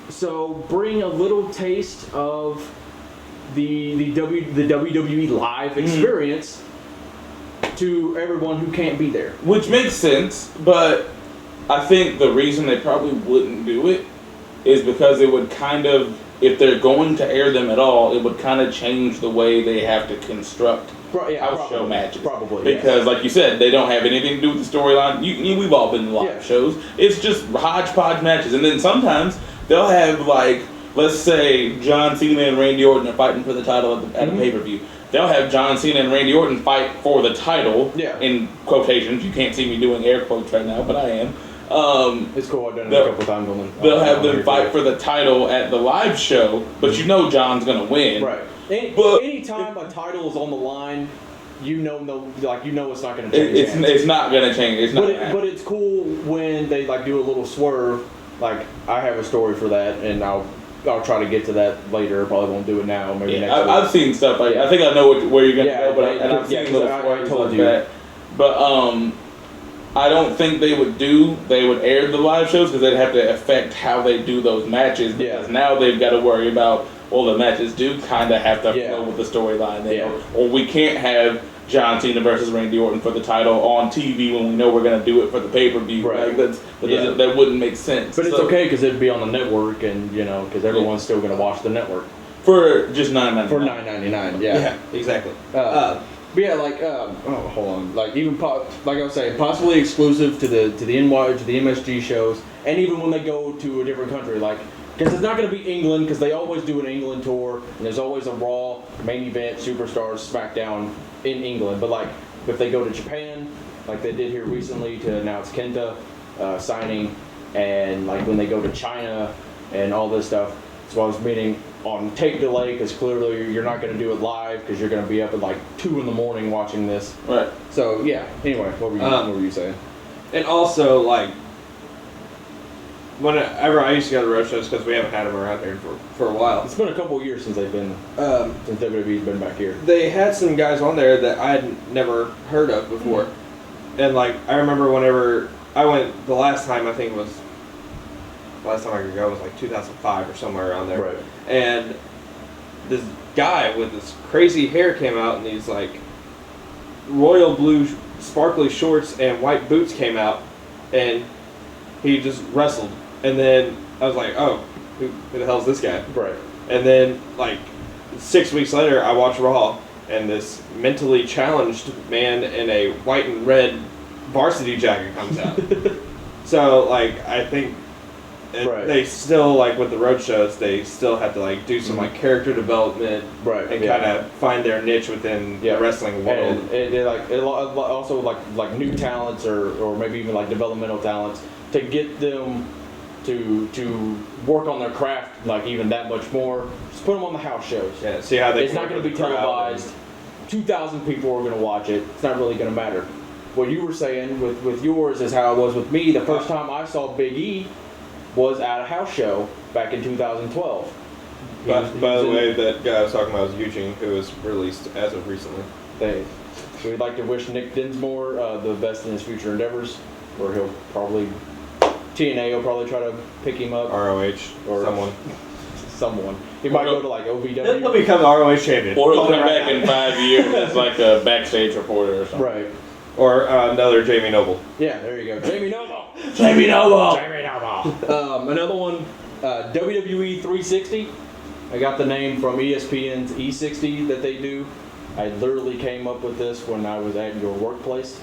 So bring a little taste of the WWE Live Experience to everyone who can't be there. Which makes sense, but I think the reason they probably wouldn't do it is because it would kind of, if they're going to air them at all, it would kind of change the way they have to construct house show matches. Probably, because, like you said, they don't have anything to do with the storyline. We've all been to live shows. It's just hodgepodge matches, and then sometimes they'll have let's say John Cena and Randy Orton are fighting for the title at a pay-per-view. They'll have John Cena and Randy Orton fight for the title, in quotations. You can't see me doing air quotes right now, but I am. It's cool. I've done it a couple times on the. They'll have them fight for the title at the live show, but John's gonna win. Right. Anytime a title is on the line, it's not gonna change. It's not gonna change. It's not. But it's cool when they do a little swerve. Like I have a story for that, and I'll try to get to that later. Probably won't do it now. Maybe next week. I've seen stuff like I think I know where you're gonna go, but I've seen little swerves like that. But I don't think they would air the live shows because they'd have to affect how they do those matches. Because now they've got to worry about the matches do kind of have to go with the storyline. Or we can't have John Cena versus Randy Orton for the title on TV when we know we're going to do it for the pay-per-view. Right. That wouldn't make sense. But it's okay because it'd be on the network, and because everyone's still going to watch the network for just $9.99. For $9.99, yeah, exactly. But yeah, hold on. Like I was saying, possibly exclusive to the MSG shows, and even when they go to a different country, like because it's not going to be England, because they always do an England tour, and there's always a Raw main event, Superstars, SmackDown in England. But like if they go to Japan, like they did here recently to announce Kenta signing, and like when they go to China and all this stuff. So I was meaning on tape delay, because clearly you're not going to do it live, because you're going to be up at like 2 in the morning watching this. Right. So yeah. Anyway, what were you saying? And also, like, whenever I used to go to road shows, because we haven't had them around here for a while. It's been a couple of years since they've been since WWE's been back here. They had some guys on there that I had never heard of before, and like I remember whenever I went the last time, I think it was the last time I could go was like 2005 or somewhere around there. Right. And this guy with this crazy hair came out, and these like royal blue sparkly shorts and white boots came out, and he just wrestled. And then I was like, oh, who the hell's this guy? Right. And then like 6 weeks later, I watched Raw, and this mentally challenged man in a white and red varsity jacket comes out. So like I think they still, like with the road shows, they still have to like do some like character development, right, and kind of find their niche within the wrestling world. And it also like new talents or maybe even like developmental talents to get them to work on their craft like even that much more. Just put them on the house shows. Yeah, see how they. It's not going to be televised. 2,000 people are going to watch it. It's not really going to matter. What you were saying with yours is how it was with me. The first time I saw Big E was at a house show back in 2012. By the way, that guy I was talking about was Eugene, who was released as of recently. We'd like to wish Nick Dinsmore the best in his future endeavors, or he'll probably, TNA will probably try to pick him up. ROH, or someone. He might go to like OVW. He'll become the ROH champion. Or he'll come back in 5 years as like a backstage reporter or something. Right. Or another Jamie Noble. Yeah, there you go. Jamie Noble. Jamie Noble. Jamie Noble. Another one, WWE 360. I got the name from ESPN's E60 that they do. I literally came up with this when I was at your workplace.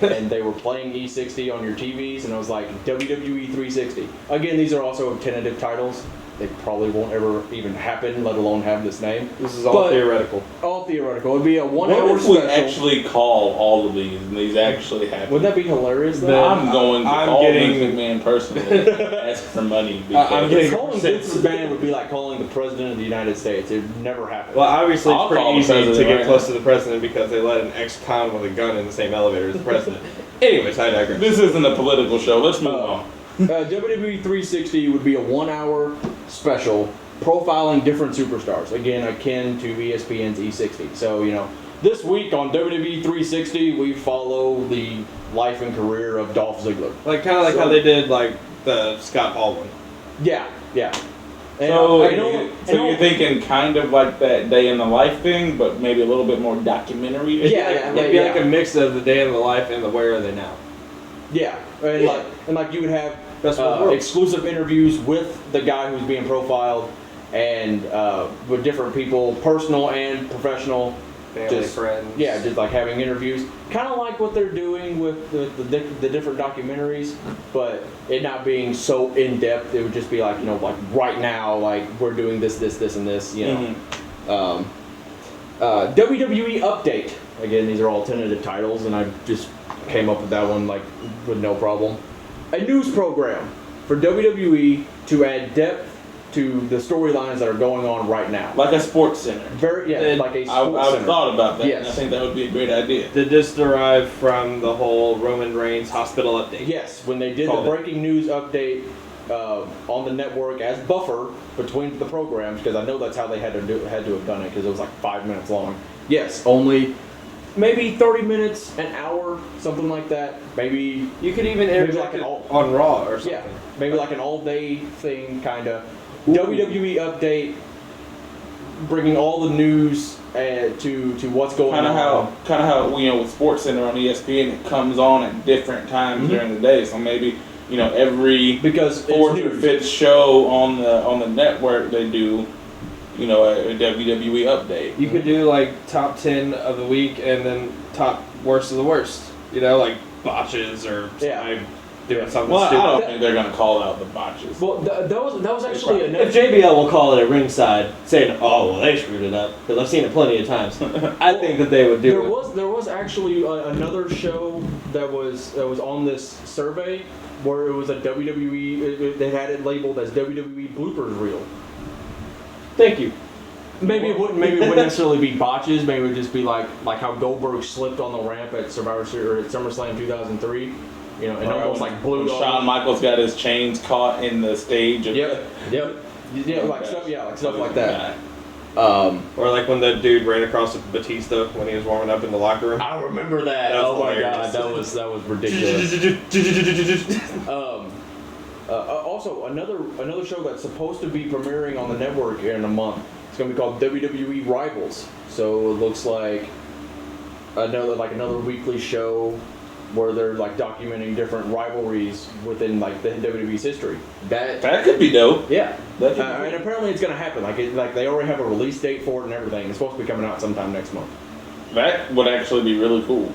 And they were playing E60 on your TVs, and I was like, WWE 360. Again, these are also tentative titles. They probably won't ever even happen, let alone have this name. This is all theoretical. All theoretical. It'd be a 1 hour What if special. we actually call all of these, and these actually happen? Wouldn't that be hilarious, though? I'm going to call Vince McMahon personally, ask for money. Because calling Vince McMahon would be like calling the President of the United States. It would never happen. Well, obviously, I'll it's pretty call the easy to president get right close now. to the president because they let an ex-con with a gun in the same elevator as the president. Anyways, I digress. This isn't a political show. Let's move on. WWE 360 would be a 1 hour special profiling different superstars. Again, akin to ESPN's E60. So, this week on WWE 360, we follow the life and career of Dolph Ziggler. Like, kind of like how they did, like, the Scott Hall one. Yeah. And So, you're thinking kind of like that day in the life thing, but maybe a little bit more documentary? It'd be like a mix of the day in the life and the where are they now. Yeah, and like you would have world. exclusive interviews with the guy who's being profiled, and with different people, personal and professional, Family, friends. Yeah, just like having interviews, kind of like what they're doing with the different documentaries, but it not being so in depth. It would just be like like right now, like we're doing this, and this. WWE Update. Again, these are all tentative titles, and I just came up with that one like with no problem. A news program for WWE to add depth to the storylines that are going on right now. Like a sports center. Like a sports I've center. thought about that, Yes. and I think that would be a great idea. Did this derive from the whole Roman Reigns hospital update? Yes, when they did the breaking news update on the network as buffer between the programs, because I know that's how they had to have done it, because it was like 5 minutes long. Yes, only maybe 30 minutes, an hour, something like that. Maybe you could even interject like on Raw or something. Yeah, maybe like an all-day thing, kind of. WWE update, bringing all the news to what's going on. Kind of how with Sports Center on ESPN, it comes on at different times during the day. So maybe every fourth or fifth show on the network they do a WWE update. You could do like top 10 of the week and then top worst of the worst. Like botches or doing something Well, stupid. I don't think they're gonna call out the botches. Well, that was actually If JBL will call it at ringside, saying, "Oh, well, they screwed it up," because I've seen it plenty of times, I think that they would do it. There was actually another show that was on this survey where it was a WWE. They had it labeled as WWE bloopers reel. Thank you. Maybe it wouldn't necessarily be botches. Maybe it would just be like how Goldberg slipped on the ramp at Survivor Series or at SummerSlam 2003. You know, and almost like blew when Shawn Michaels got his chains caught in the stage. Yep. Yeah, like stuff like that. Or like when the dude ran across with Batista when he was warming up in the locker room. I remember that. That was Oh my hilarious. god, that was ridiculous. Also, another show that's supposed to be premiering on the network in a month. It's going to be called WWE Rivals. So it looks like another weekly show where they're like documenting different rivalries within like the WWE's history. That could be dope. Yeah, That could be and apparently it's going to happen. Like they already have a release date for it and everything. It's supposed to be coming out sometime next month. That would actually be really cool.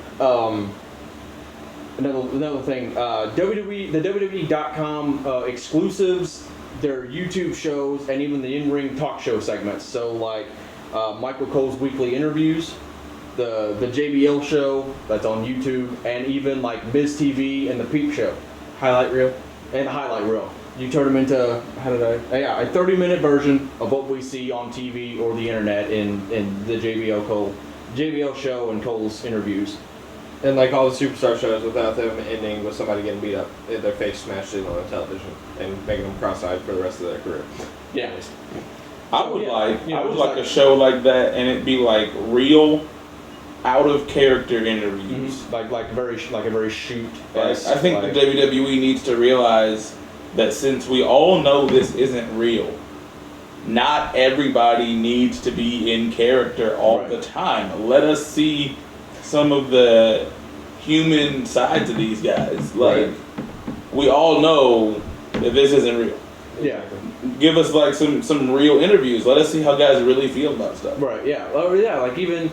Another thing, WWE, the WWE.com exclusives, their YouTube shows, and even the in-ring talk show segments. So like Michael Cole's weekly interviews, the JBL show that's on YouTube, and even like Biz TV and the Peep Show. Highlight reel. And the highlight reel. You turn them into a 30-minute version of what we see on TV or the internet in the JBL show and Cole's interviews. And like all the superstar shows without them ending with somebody getting beat up, their face smashed in on television, and making them cross-eyed for the rest of their career. Yeah. I would like like a show like that, and it'd be like real, out of character interviews. Mm-hmm. Like a very shoot. I think the WWE needs to realize that since we all know this isn't real, not everybody needs to be in character all the time. Let us see some of the human sides of these guys. Like, we all know that this isn't real. Yeah. Give us like some real interviews. Let us see how guys really feel about stuff. Right. Yeah. Oh, yeah. Like even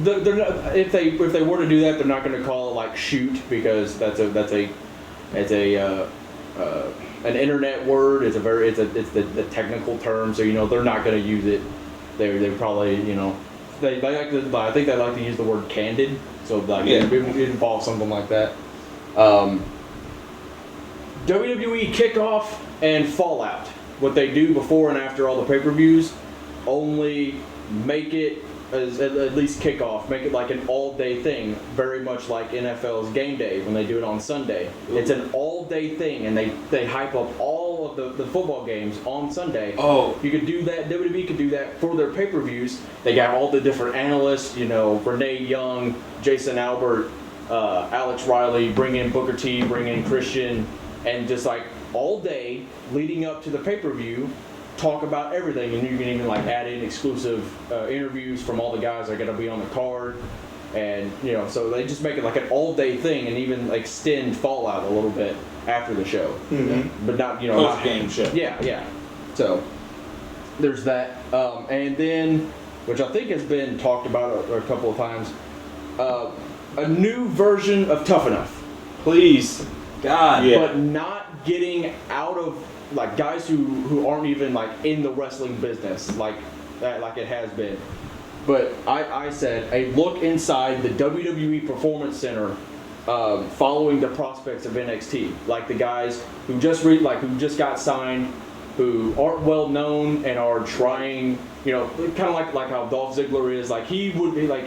they're not, if they were to do that, they're not going to call it like shoot because that's an internet word. It's the technical term. So they're not going to use it. They probably they like to. I think they like to use the word candid. So like it involves something like that. WWE Kickoff and Fallout. What they do before and after all the pay-per-views, only make it at least kickoff. Make it like an all-day thing, very much like NFL's Game Day when they do it on Sunday. Ooh. It's an all-day thing, and they hype up all of the football games on Sunday. Oh, you could do that. WWE could do that for their pay-per-views. They got all the different analysts. Renee Young, Jason Albert, Alex Riley. Bring in Booker T. Bring in Christian, and just like all day leading up to the pay-per-view, talk about everything, and you can even like add in exclusive interviews from all the guys that are going to be on the card, and so they just make it like an all-day thing, and even extend Fallout a little bit after the show, but not post-game show. Yeah. So there's that, and then which I think has been talked about a couple of times, a new version of Tough Enough, please, God, but not getting out of like guys who aren't even like in the wrestling business like it has been. But I said a look inside the WWE Performance Center following the prospects of NXT, like the guys who just got signed, who aren't well known and are trying, kind of like how Dolph Ziggler is. Like he would be like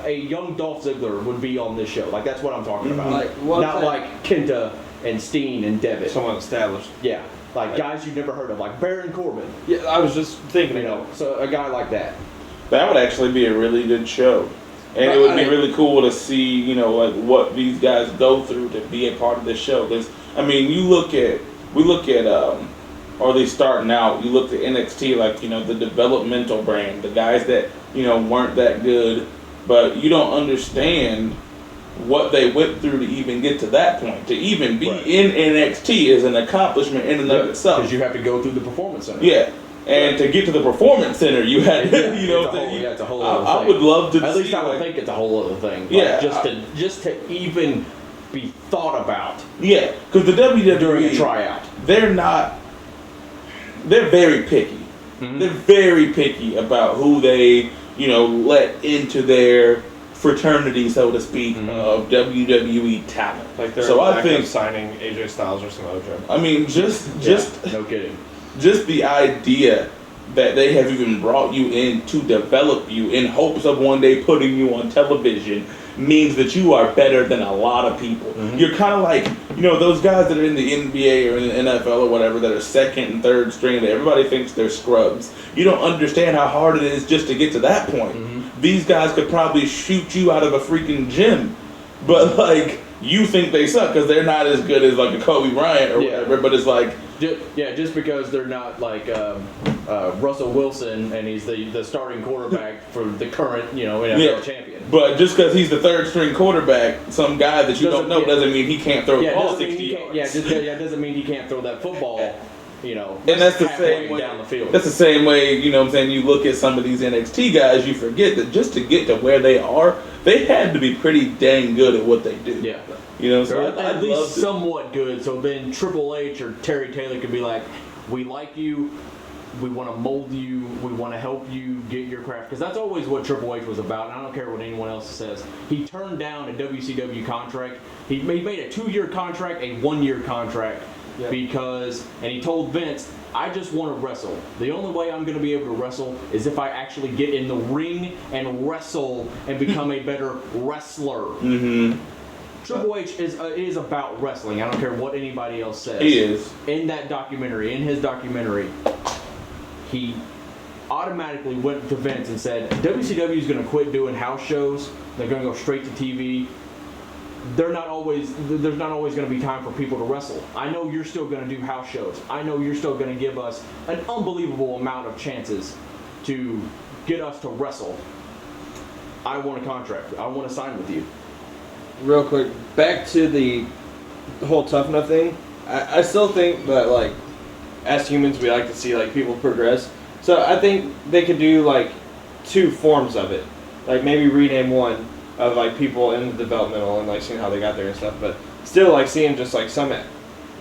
a young Dolph Ziggler would be on this show. Like that's what I'm talking about. Not like Kenta and Steen and Devitt. Someone established. Yeah. Like guys you've never heard of, like Baron Corbin. Yeah, I was just thinking, So a guy like that. That would actually be a really good show, and it would be really cool to see, like what these guys go through to be a part of this show. Because we look at, or they starting out. You look at NXT, like the developmental brand, the guys that weren't that good, but you don't understand what they went through to even get to that point. To even be in NXT is an accomplishment in and of itself. Because you have to go through the Performance Center. Yeah. And to get to the Performance Center, you had, it's a whole other thing. I would love to see. At least I would think it's a whole other thing. Yeah. Just to even be thought about Yeah, because the during a WWE, tryout. they're very picky. Mhm. They're very picky about who they, let into their fraternity, so to speak, of WWE talent. Like they're So I think, signing AJ Styles or some Ojo. I mean, just No kidding. just the idea that they have even brought you in to develop you in hopes of one day putting you on television means that you are better than a lot of people. You're kind of like, those guys that are in the NBA or in the NFL or whatever that are second and third string that everybody thinks they're scrubs. You don't understand how hard it is just to get to that point. These guys could probably shoot you out of a freaking gym, but like you think they suck because they're not as good as like a Kobe Bryant or whatever. But it's like, just because they're not like Russell Wilson and he's the starting quarterback for the current NFL champion. But just because he's the third string quarterback, some guy that you don't know doesn't mean he can't throw the ball 60 yards. Doesn't mean he can't throw that football. And that's the same way down the field. That's the same way, what I'm saying, you look at some of these NXT guys, you forget that just to get to where they are, they had to be pretty dang good at what they do. Yeah. So at least somewhat good. So then Triple H or Terry Taylor could be like, we like you, we want to mold you, we want to help you get your craft. Because that's always what Triple H was about, and I don't care what anyone else says. He turned down a WCW contract. He made a 2-year contract, a 1-year contract. Yeah. And he told Vince, I just want to wrestle. The only way I'm going to be able to wrestle is if I actually get in the ring and wrestle and become a better wrestler. Triple H is about wrestling. I don't care what anybody else says. He is. In his documentary, he automatically went to Vince and said, WCW is going to quit doing house shows. They're going to go straight to TV. There's not always going to be time for people to wrestle. I know you're still going to do house shows. I know you're still going to give us an unbelievable amount of chances to get us to wrestle. I want a contract. I want to sign with you. Real quick, back to the whole tough enough thing. I still think that, like, as humans, we like to see, like, people progress. So I think they could do, like, 2 forms of it. Like, maybe rename one of, like, people in the developmental and, like, seeing how they got there and stuff. But still, like, seeing just, like, some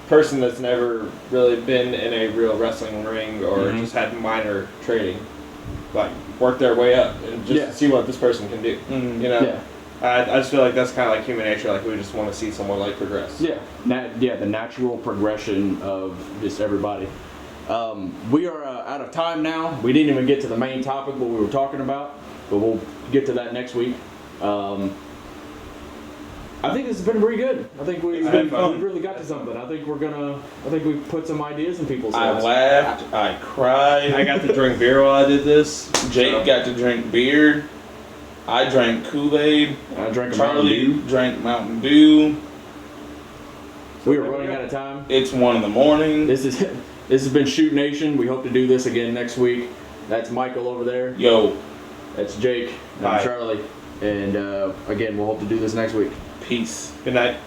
person that's never really been in a real wrestling ring or just had minor training, like, work their way up and just see what this person can do. Yeah. I just feel like that's kind of like human nature. Like, we just want to see someone, like, progress. Yeah. The natural progression of just everybody. We are out of time now. We didn't even get to the main topic, what we were talking about, but we'll get to that next week. I think this has been pretty good. I think we really got to something. I think we put some ideas in people's heads. I laughed. I cried. I got to drink beer while I did this. Jake got to drink beer. I drank Kool-Aid. I drank Charlie drank Mountain Dew. We are running out of time. It's 1 in. This has been Shoot Nation. We hope to do this again next week. That's Michael over there. Yo. That's Jake. I'm Charlie. And again, we'll hope to do this next week. Peace. Good night.